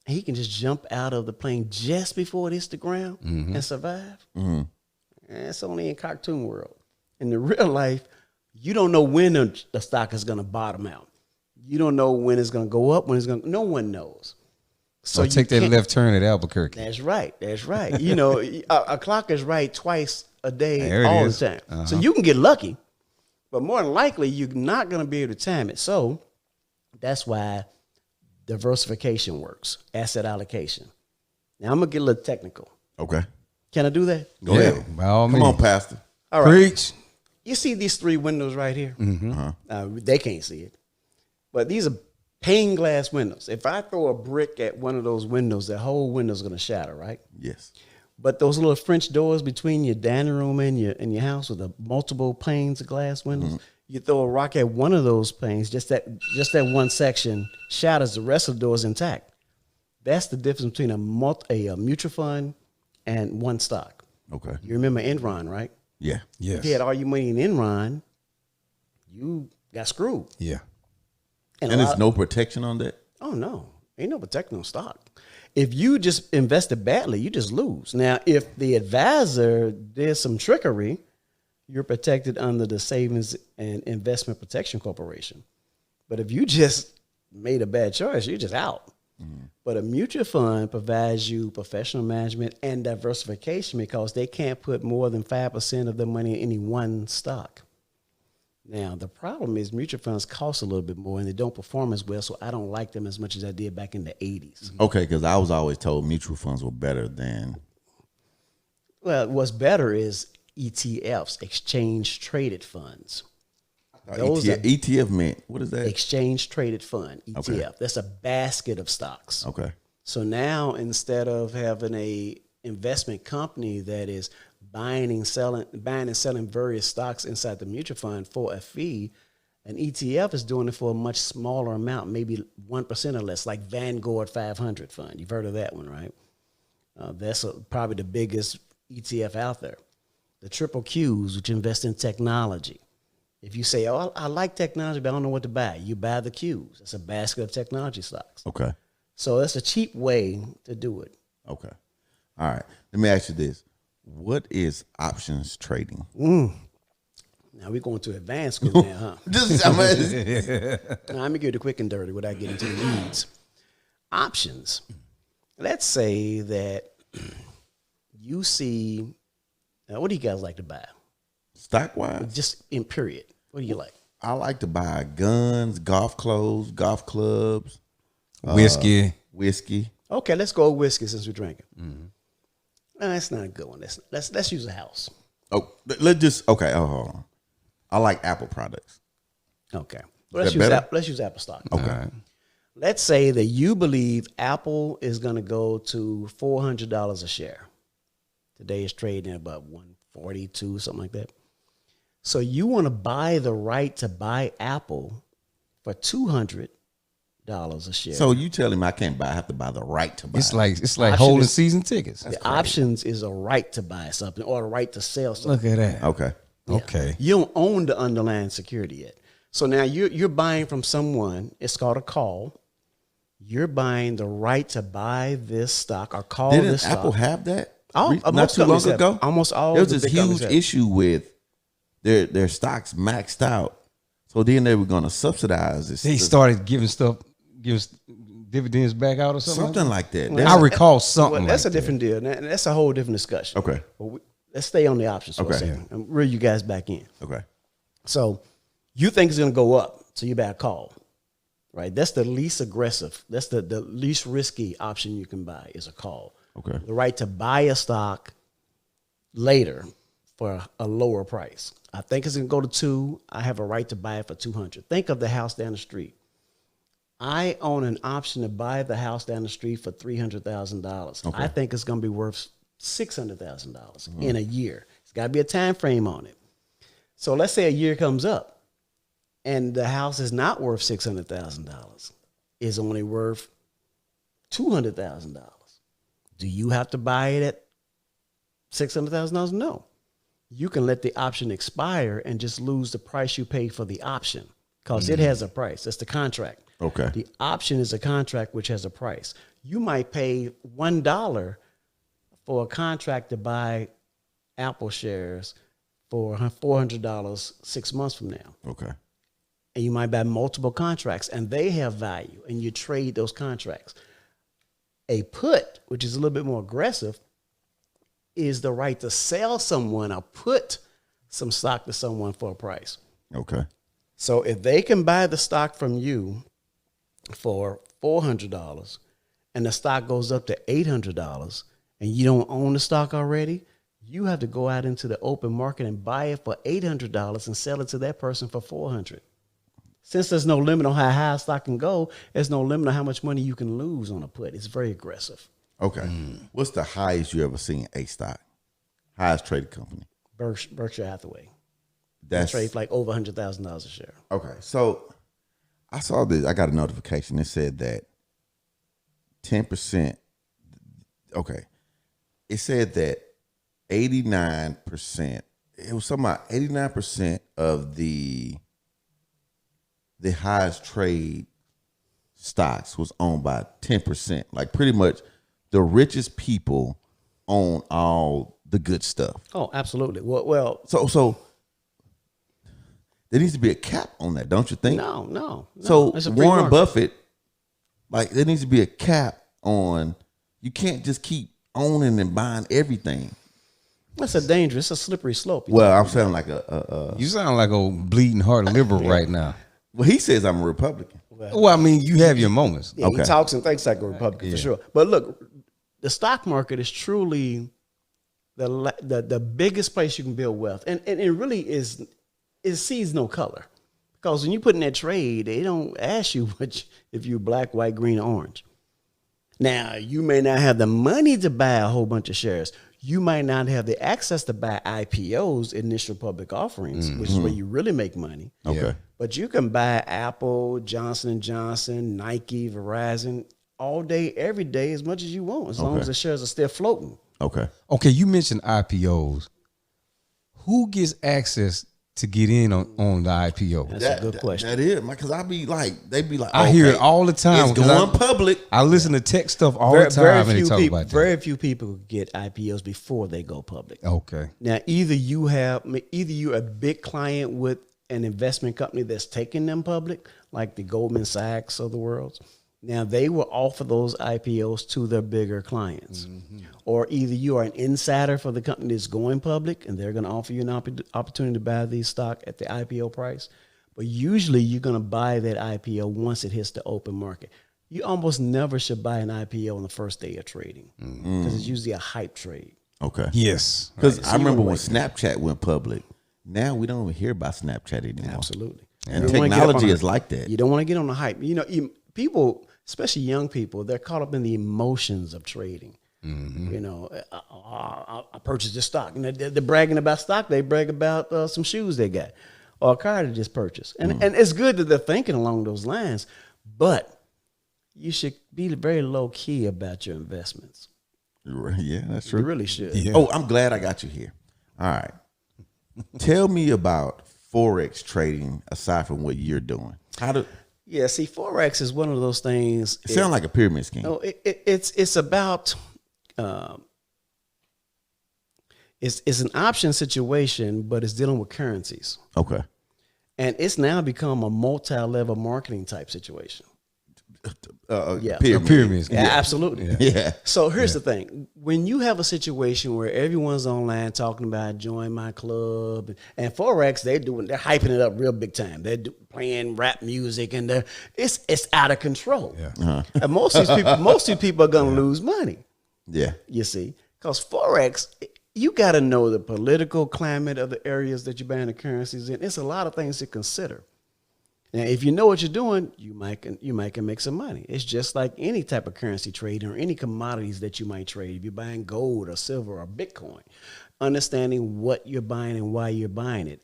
And he can just jump out of the plane just before it hits the ground and survive. And it's only in cartoon world. In the real life, you don't know when the stock is going to bottom out. You don't know when it's going to go up, when it's going to, no one knows. So take that left turn at Albuquerque. That's right. That's right. You know, a clock is right twice a day There it all is. the time. So you can get lucky, but more than likely, you're not going to be able to time it. So that's why diversification works, asset allocation. Now, I'm going to get a little technical. Okay. Can I do that? Go ahead. By all Come means. on, Pastor. All right. Preach. You see these 3 windows right here? They can't see it. But these are pane glass windows. If I throw a brick at one of those windows, the whole window's going to shatter, right? Yes. But those little French doors between your dining room and your house with the multiple panes of glass windows, you throw a rock at one of those panes, just that one section shatters, the rest of the doors intact. That's the difference between a mutual fund and one stock. Okay. You remember Enron, right? Yeah. Yes. If you had all your money in Enron, you got screwed. Yeah. And there's no protection on that? Oh, no. Ain't no protection on stock. If you just invested badly, you just lose. Now, if the advisor did some trickery, you're protected under the Savings and Investment Protection Corporation. But if you just made a bad choice, you're just out. But a mutual fund provides you professional management and diversification because they can't put more than 5% of their money in any one stock. Now, the problem is mutual funds cost a little bit more and they don't perform as well, so I don't like them as much as I did back in the 80s. Okay, because I was always told mutual funds were better than... Well, what's better is ETFs, exchange traded funds. Those are ETF meant, what is that? exchange traded fund, ETF. Okay. That's a basket of stocks. Okay. So now instead of having a investment company that is buying and selling various stocks inside the mutual fund for a fee, an ETF is doing it for a much smaller amount, maybe 1% or less, like Vanguard 500 fund. You've heard of that one, right? That's probably the biggest ETF out there. The triple Qs, which invest in technology. If you say, oh, I like technology, but I don't know what to buy, you buy the Qs. It's a basket of technology stocks. Okay. So that's a cheap way to do it. Okay. All right. Let me ask you this. What is options trading? Now we're going to advanced school now, huh? Now, let me give you the quick and dirty without getting into the weeds. Options. Let's say that you see, now what do you guys like to buy? Stock wise? Just in period. What do you like? I like to buy guns, golf clothes, golf clubs, Whiskey. whiskey. Okay, let's go with whiskey since we're drinking. No, that's not a good one. Let's use a house. Oh, let's just okay. Oh, hold on. I like Apple products. Okay. Is that better? Let's use Apple stock. Okay. All right. Let's say that you believe Apple is going to go to $400 a share. Today it's trading at about 142, something like that. So you want to buy the right to buy Apple for $200 a share. So you telling me I can't buy? I have to buy the right to buy. It's like Option holding is- season tickets. the options is a right to buy something or a right to sell something. Look at that. Okay. Okay. You don't own the underlying security yet. So now you're buying from someone. It's called a call. You're buying the right to buy this stock or call Didn't this stock. Apple have that? Not most too long companies have. ago. Almost all There was the this big companies huge have. issue with their stocks maxed out. So then they were going to subsidize this. They started giving dividends back out or something like that. I That's- recall something. Well, that's like a different deal. That's a whole different discussion. Okay. But let's stay on the options for a Okay. second and reel you guys back in. Okay. So you think it's going to go up, so you better call, right? That's the least aggressive. That's the least risky option you can buy is a call. Okay. The right to buy a stock later for a lower price. I think it's going to go to 2. I have a right to buy it for 200. Think of the house down the street. I own an option to buy the house down the street for $300,000. Okay. I think it's going to be worth $600,000 in a year. It's got to be a time frame on it. So let's say a year comes up and the house is not worth $600,000. It's only worth $200,000. Do you have to buy it at $600,000? No. You can let the option expire and just lose the price you paid for the option because it has a price. That's the contract. Okay. The option is a contract which has a price. You might pay $1 for a contract to buy Apple shares for $400 6 months from now. Okay. And you might buy multiple contracts and they have value and you trade those contracts. A put, which is a little bit more aggressive, is the right to sell someone or put some stock to someone for a price. Okay. So if they can buy the stock from you for $400 and the stock goes up to $800 and you don't own the stock already, you have to go out into the open market and buy it for $800 and sell it to that person for $400. Since there's no limit on how high a stock can go, there's no limit on how much money you can lose on a put. It's very aggressive. Okay. What's the highest you ever seen a stock? Highest traded company? Berkshire Hathaway. That's Trade for like over $100,000 a share. okay. So I saw this. I got a notification. It said that 10%. Okay. It said that 89%. It was something about 89% of the highest trade stocks was owned by 10%. Like pretty much the richest people own all the good stuff. Oh, absolutely. Well, So there needs to be a cap on that, don't you think? no. So It's a free Warren market. Buffett, like there needs to be a cap on. You can't just keep owning and buying everything. That's a dangerous, it's a slippery slope. Well, I'm saying like a You sound like a bleeding heart liberal right now. well, he says I'm a Republican. Well, I mean, you have your moments. Yeah, Okay. he talks and thinks like a Republican for sure. But look, the stock market is truly the biggest place you can build wealth, and it really is. It sees no color. Because when you put in that trade, they don't ask you if you're black, white, green, or orange. Now, you may not have the money to buy a whole bunch of shares. You might not have the access to buy IPOs, initial public offerings, which is where you really make money. Okay. But you can buy Apple, Johnson & Johnson, Nike, Verizon all day, every day, as much as you want, as long as the shares are still floating. Okay. Okay, you mentioned IPOs. Who gets access to get in on the IPO? That's a good question. That is, because I be like, they be like, I hear it all the time. It's going public. I listen to tech stuff all the time, and they talk about that. Very few people get IPOs before they go public. Okay. Now, either you're a big client with an investment company that's taking them public, like the Goldman Sachs of the world. Now, they will offer those IPOs to their bigger clients. Or either you are an insider for the company that's going public, and they're going to offer you an opportunity to buy these stock at the IPO price. But usually, you're going to buy that IPO once it hits the open market. You almost never should buy an IPO on the first day of trading because it's usually a hype trade. Okay. Yes. Because I remember when Snapchat went public. Now we don't even hear about Snapchat anymore. Absolutely. And technology is like that. You don't want to get on the hype. You know, people, especially young people, they're caught up in the emotions of trading. You know, I purchased this stock. And they're bragging about stock. They brag about some shoes they got or a car they just purchased. And it's good that they're thinking along those lines, but you should be very low key about your investments. Yeah, that's true. You really should. Yeah. Oh, I'm glad I got you here. All right. Tell me about Forex trading aside from what you're doing. Yeah, see, Forex is one of those things. It sounds like a pyramid scheme. No, it's about it's an option situation, but it's dealing with currencies, Okay. and it's now become a multi-level marketing type situation. Yeah. Pyramids. Yeah, absolutely. Yeah. So here's the thing: when you have a situation where everyone's online talking about join my club, and Forex, they're hyping it up real big time. They're playing rap music, and it's out of control. Yeah. And most of these people are going to lose money. Yeah. You see, because Forex, you got to know the political climate of the areas that you're buying the currencies in. It's a lot of things to consider. Now, if you know what you're doing, you might can make some money. It's just like any type of currency trading or any commodities that you might trade. If you're buying gold or silver or Bitcoin, understanding what you're buying and why you're buying it.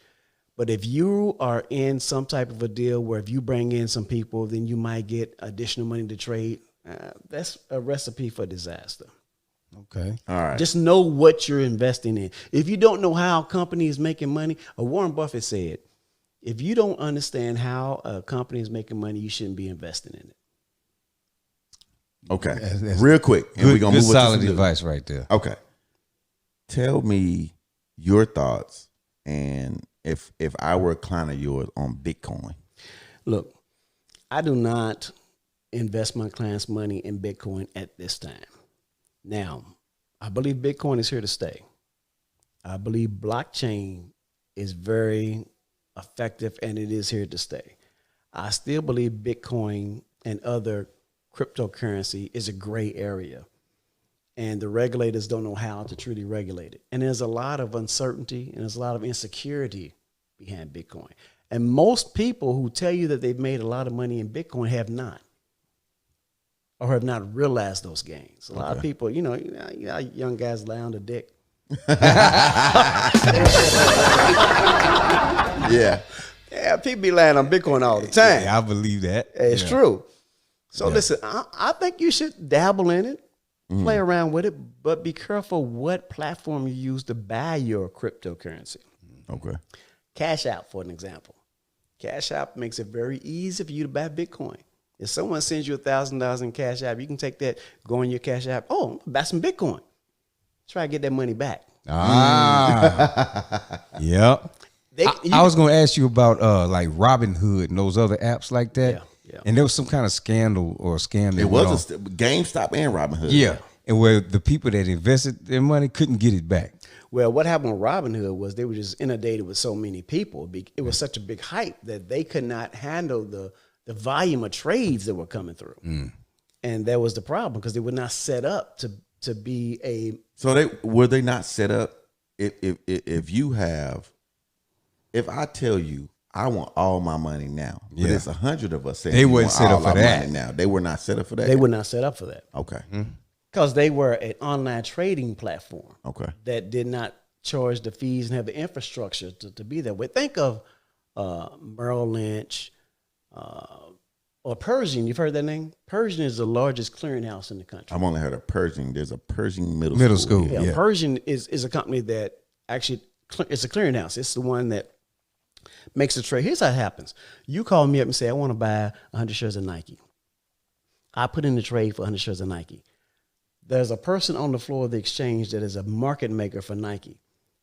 But if you are in some type of a deal where if you bring in some people, then you might get additional money to trade. That's a recipe for disaster. Okay. All right. Just know what you're investing in. If you don't know how a company is making money, Warren Buffett said, if you don't understand how a company is making money, you shouldn't be investing in it. Okay. That's Real quick. And we're going to move on to solid some news. advice right there. Okay. Tell me your thoughts and if I were a client of yours on Bitcoin. Look, I do not invest my clients' money in Bitcoin at this time. Now, I believe Bitcoin is here to stay. I believe blockchain is very effective and it is here to stay. I still believe Bitcoin and other cryptocurrency is a gray area. And the regulators don't know how to truly regulate it. And there's a lot of uncertainty and there's a lot of insecurity behind Bitcoin. And most people who tell you that they've made a lot of money in Bitcoin have not. Or have not realized those gains. A lot of people, you know, young guys lie on the dick. Yeah. Yeah, people be lying on Bitcoin all the time. Yeah, I believe that. It's true. So listen, I think you should dabble in it, play around with it, but be careful what platform you use to buy your cryptocurrency. Okay. Cash App, for an example. Cash App makes it very easy for you to buy Bitcoin. If someone sends you $1,000 in Cash App, you can take that, go on your Cash App, buy some Bitcoin. Try to get that money back. Yep. I was going to ask you about like Robinhood and those other apps like that. Yeah. And there was some kind of scandal or scam. It was GameStop and Robinhood. Yeah. And where the people that invested their money couldn't get it back. Well, what happened with Robinhood was they were just inundated with so many people. It was such a big hype that they could not handle the volume of trades that were coming through. And that was the problem because they were not set up to be a. So were they not set up? If I tell you I want all my money now. But Yeah. it's 100 of us saying They we wasn't want set up all for our that. money now. They were not set up for that. They were not set up for that Okay. because they were an online trading platform Okay. that did not charge the fees and have the infrastructure to be that way. Think of Merrill Lynch or Pershing. You've heard that name? Pershing is the largest clearinghouse in the country. I've only heard of Pershing. There's a Pershing middle school. school. here. Yeah. Pershing is a company that actually it's a clearinghouse. It's the one that makes the trade. Here's how it happens. You call me up and say, I want to buy 100 shares of Nike. I put in the trade for 100 shares of Nike. There's a person on the floor of the exchange that is a market maker for Nike.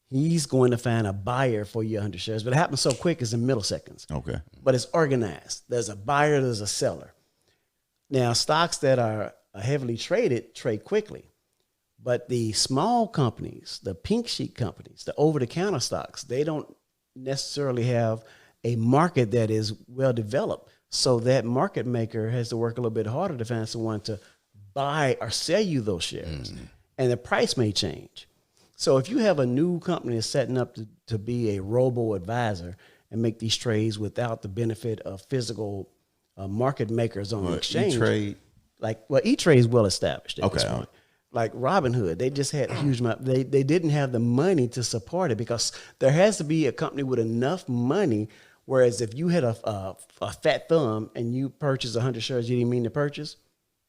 He's going to find a buyer for your 100 shares, but it happens so quick, it's in milliseconds. Okay. But it's organized. There's a buyer, there's a seller. Now, stocks that are heavily traded trade quickly. But the small companies, the pink sheet companies, the over-the-counter stocks, they don't necessarily have a market that is well developed. So that market maker has to work a little bit harder to find someone to buy or sell you those shares. And the price may change. So if you have a new company that's setting up to be a robo-advisor and make these trades without the benefit of physical market makers on the exchange. E-Trade. E-Trade is well established at Okay. this point. Like Robinhood, they just had a huge amount. They didn't have the money to support it because there has to be a company with enough money. Whereas if you had a fat thumb and you purchased 100 shares you didn't mean to purchase,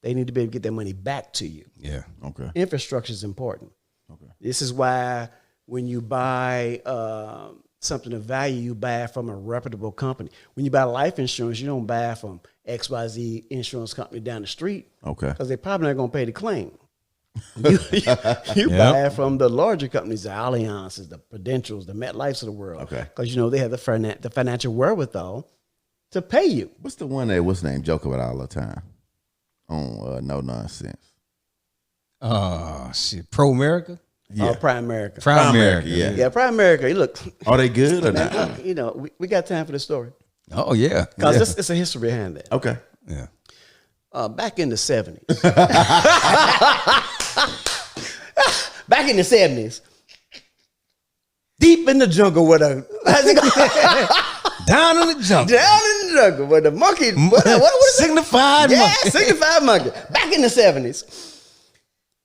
they need to be able to get their money back to you. Yeah. Okay. Infrastructure is important. Okay. This is why when you buy something of value, you buy it from a reputable company. When you buy life insurance, you don't buy it from XYZ insurance company down the street. Okay. Because they're probably not going to pay the claim. You buy it from the larger companies, the Alliances, the Prudentials, the MetLifes of the world. Okay. Because they have the financial wherewithal to pay you. What's the one that what's the name joke about all the time on No Nonsense? Oh shit. Pro America? Yeah. Prime America. Prime America. Yeah. Yeah, Prime America. Look, Are they good or not? we got time for the story. Oh yeah. Because it's a history behind that. Okay. Yeah. Back in the 70s. Back in the 70s. Deep in the jungle with a Down in the jungle. down in the jungle with a monkey. What is it? Signified Yeah, monkey. signified monkey. Back in the 70s.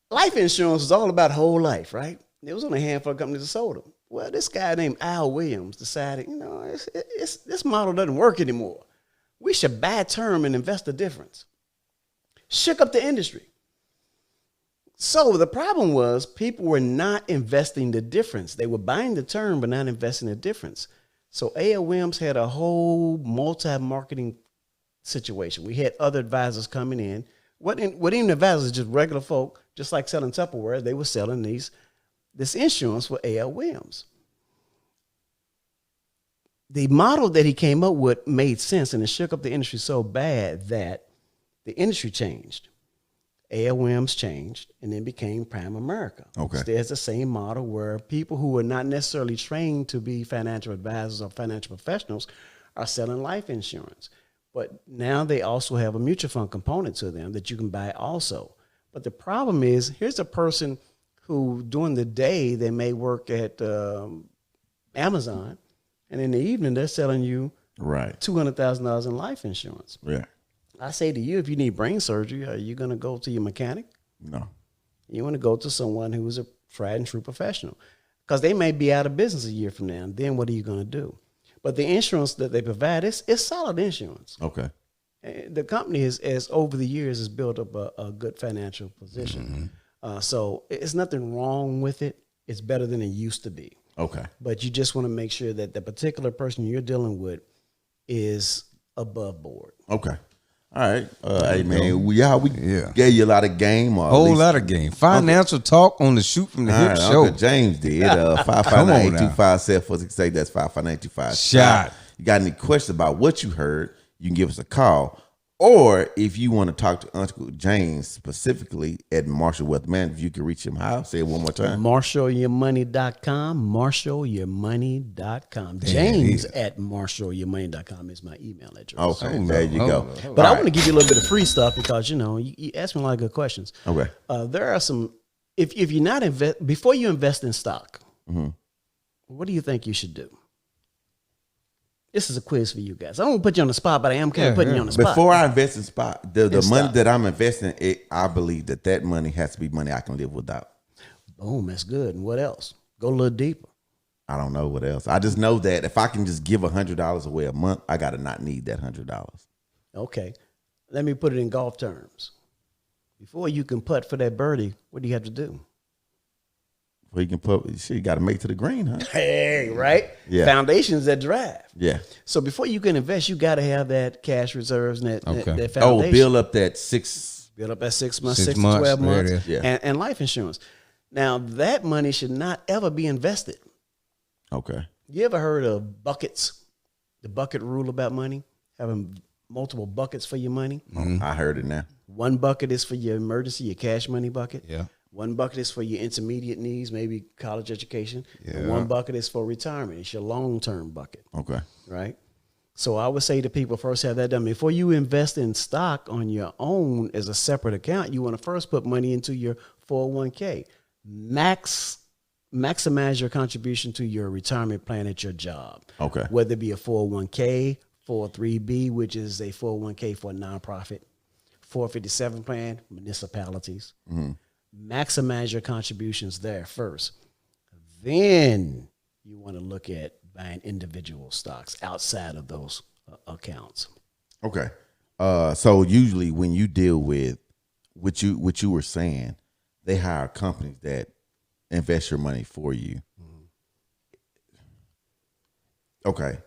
Life insurance was all about whole life, right? There was only a handful of companies that sold them. Well, this guy named Al Williams decided, this model doesn't work anymore. We should buy term and invest the difference. Shook up the industry. So the problem was people were not investing the difference. They were buying the term but not investing the difference. So A.L. Williams had a whole multi-marketing situation. We had other advisors coming in. What even advisors, just regular folk, just like selling Tupperware, they were selling this insurance for A.L. Williams. The model that he came up with made sense, and it shook up the industry so bad that the industry changed. A.L. Williams changed and then became Prime America. Okay. There's the same model where people who are not necessarily trained to be financial advisors or financial professionals are selling life insurance. But now they also have a mutual fund component to them that you can buy also. But the problem is, here's a person who during the day they may work at Amazon, and in the evening they're selling you Right. $200,000 in life insurance. Yeah. I say to you, if you need brain surgery, are you going to go to your mechanic? No. You want to go to someone who is a tried and true professional, because they may be out of business a year from now. And then what are you going to do? But the insurance that they provide is solid insurance. Okay. The company has over the years has built up a good financial position. So it's nothing wrong with it. It's better than it used to be. Okay. But you just want to make sure that the particular person you're dealing with is above board. Okay. All right. Hey man, we Yeah. gave you a lot of game. Or at Whole least- lot of game. Financial talk on the Shoot from the All Hip right, show. Uncle James did. Come on 559-825-7468. That's 559-825. Shot. You got any questions about what you heard? You can give us a call. Or if you want to talk to Uncle James specifically at Marshall Wealth Management, you can reach him how? Say it one more time. MarshallYourMoney.com, MarshallYourMoney.com. James at MarshallYourMoney.com is my email address. Okay, there you go. But I want to give you a little bit of free stuff because, you asked me a lot of good questions. Okay. There are some, if you're not before you invest in stock, what do you think you should do? This is a quiz for you guys. I don't want to put you on the spot, but I am kind of putting you on the spot. Before I invest in spot, the money stock. that I'm investing, I believe that money has to be money I can live without. Boom, that's good. And what else? Go a little deeper. I don't know what else. I just know that if I can just give $100 away a month, I gotta not need that $100. Okay. Let me put it in golf terms. Before you can putt for that birdie, what do you have to do? Well, you can put shit. You got to make it to the green, huh? Hey, right? Yeah. Foundations that drive. Yeah. So before you can invest, you got to have that cash reserves and that Okay. foundation. Build up that 6. Build up that 6 months, 6 6 to months, 12 there it months, is. Yeah. and life insurance. Now, that money should not ever be invested. Okay. You ever heard of buckets? The bucket rule about money? Having multiple buckets for your money? I heard it now. One bucket is for your emergency, your cash money bucket. Yeah. One bucket is for your intermediate needs, maybe college education. Yeah. And one bucket is for retirement. It's your long-term bucket, Okay. right? So I would say to people, first have that done. Before you invest in stock on your own as a separate account, you want to first put money into your 401k. Maximize your contribution to your retirement plan at your job. Okay. Whether it be a 401k, 403b, which is a 401k for a nonprofit, 457 plan, municipalities. Maximize your contributions there first. Then you want to look at buying individual stocks outside of those accounts. Okay. So usually when you deal with what you were saying, they hire companies that invest your money for you. Okay.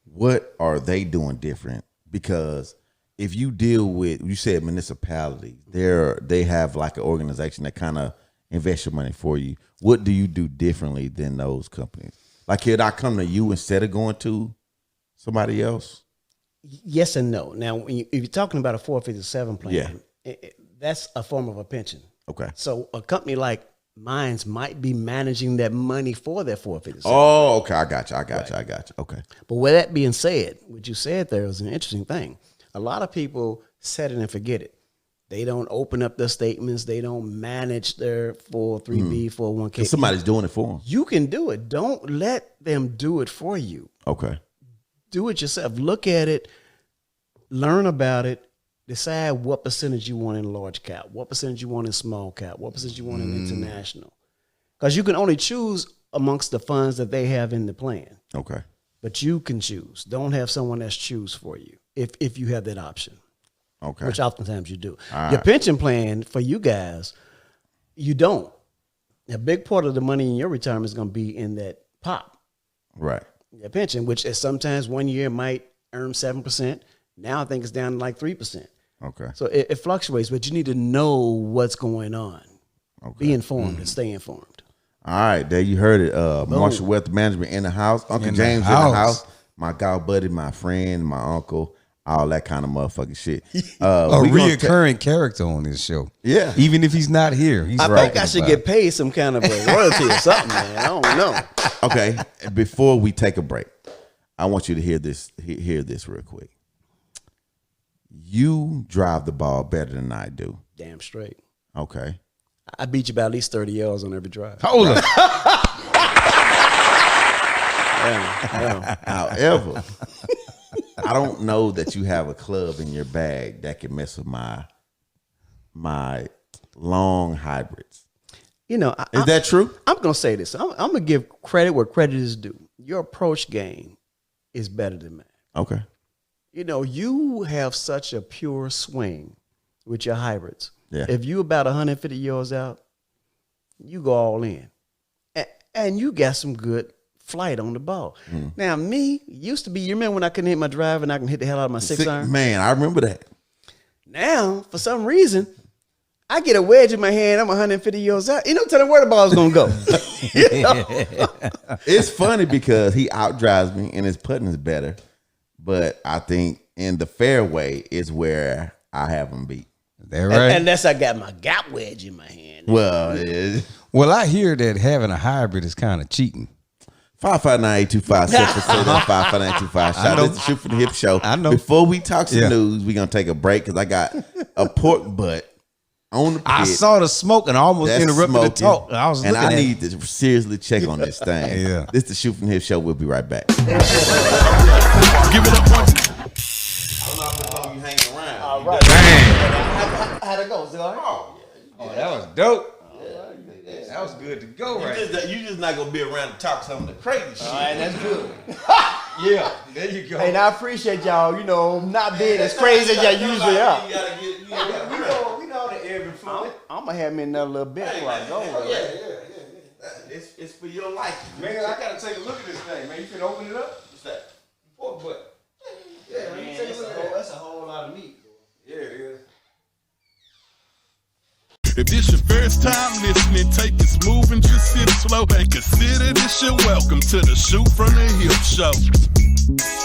What are they doing different? Because if you deal with, you said municipalities, they have like an organization that kind of invest your money for you. What do you do differently than those companies? Like, could I come to you instead of going to somebody else? Yes and no. Now, if you're talking about a 457 plan, Yeah. That's a form of a pension. Okay. So a company like Mines might be managing that money for their 457. Oh, okay. I got you. Okay. But with that being said, what you said there was an interesting thing. A lot of people set it and forget it. They don't open up their statements. They don't manage their 403b, 401k. Somebody's doing it for them. You can do it. Don't let them do it for you. Okay. Do it yourself. Look at it, learn about it, decide what percentage you want in large cap, what percentage you want in small cap, what percentage you want in international. Because you can only choose amongst the funds that they have in the plan. Okay. But you can choose. Don't have someone else choose for you if you have that option. Okay. Which oftentimes you do. All Your right. pension plan for you guys, you don't. A big part of the money in your retirement is going to be in that pot. Right. Your pension, which is sometimes 1 year might earn 7%. Now I think it's down to like 3%. Okay. So it fluctuates, but you need to know what's going on. Okay. Be informed and stay informed. All right, there you heard it. Marshall Wealth Management in the house. Uncle In the James in house. the house. My god buddy, my friend, my uncle, all that kind of motherfucking shit. A We gonna reoccurring character on this show. Yeah. Even if he's not here, he's I think I talking should about get it. paid some kind of a royalty or something, man. I don't know. Okay, before we take a break, I want you to hear this real quick. You drive the ball better than I do. Damn straight. Okay. I beat you by at least 30 yards on every drive. Hold up. However, I don't know that you have a club in your bag that can mess with my long hybrids. You know, Is that true? I'm going to say this. I'm going to give credit where credit is due. Your approach game is better than mine. Okay. You know, you have such a pure swing with your hybrids. Yeah. If you about 150 yards out, you go all in. And you got some good flight on the ball. Now, me, used to be, you remember when I couldn't hit my drive and I can hit the hell out of my six iron? Man, I remember that. Now, for some reason, I get a wedge in my hand. I'm 150 yards out. You know, tell me where the ball's going to go. You know? It's funny because he outdrives me and his putting is better. But I think in the fairway is where I have him beat. That right? Unless I got my gap wedge in my hand. Well, Well, I hear that having a hybrid is kind of cheating. 559-825-747, 559-825. Shout out to Shoot for the Hip Show. I know. Before we talk some Yeah. news, we're going to take a break because I got a pork butt on the pit. I saw the smoke and I almost That's interrupted smoking. the talk. I was and looking I at need to seriously check on this thing. Yeah. This is the Shoot From Hip show. We'll be right back. Give it up one time. I don't know if you hanging around. All right. Dang. How'd it go? Oh, Oh, that was dope. That was good to go right there. You just not gonna be around to talk some of the crazy shit. All right, that's good. Yeah, there you go. And I appreciate y'all, not being as crazy as y'all usually are. We know the ebb and flow. I'm going to have me another little bit before I go. Yeah. It's for your life. Man, I gotta take a look at this thing, man. You can open it up? What's that? Fork butt. Yeah, man, that's a whole lot of meat. Yeah, it is. If this your first time listening, take it smooth and just sit slow and consider this your welcome to the Shoot From the Hip show.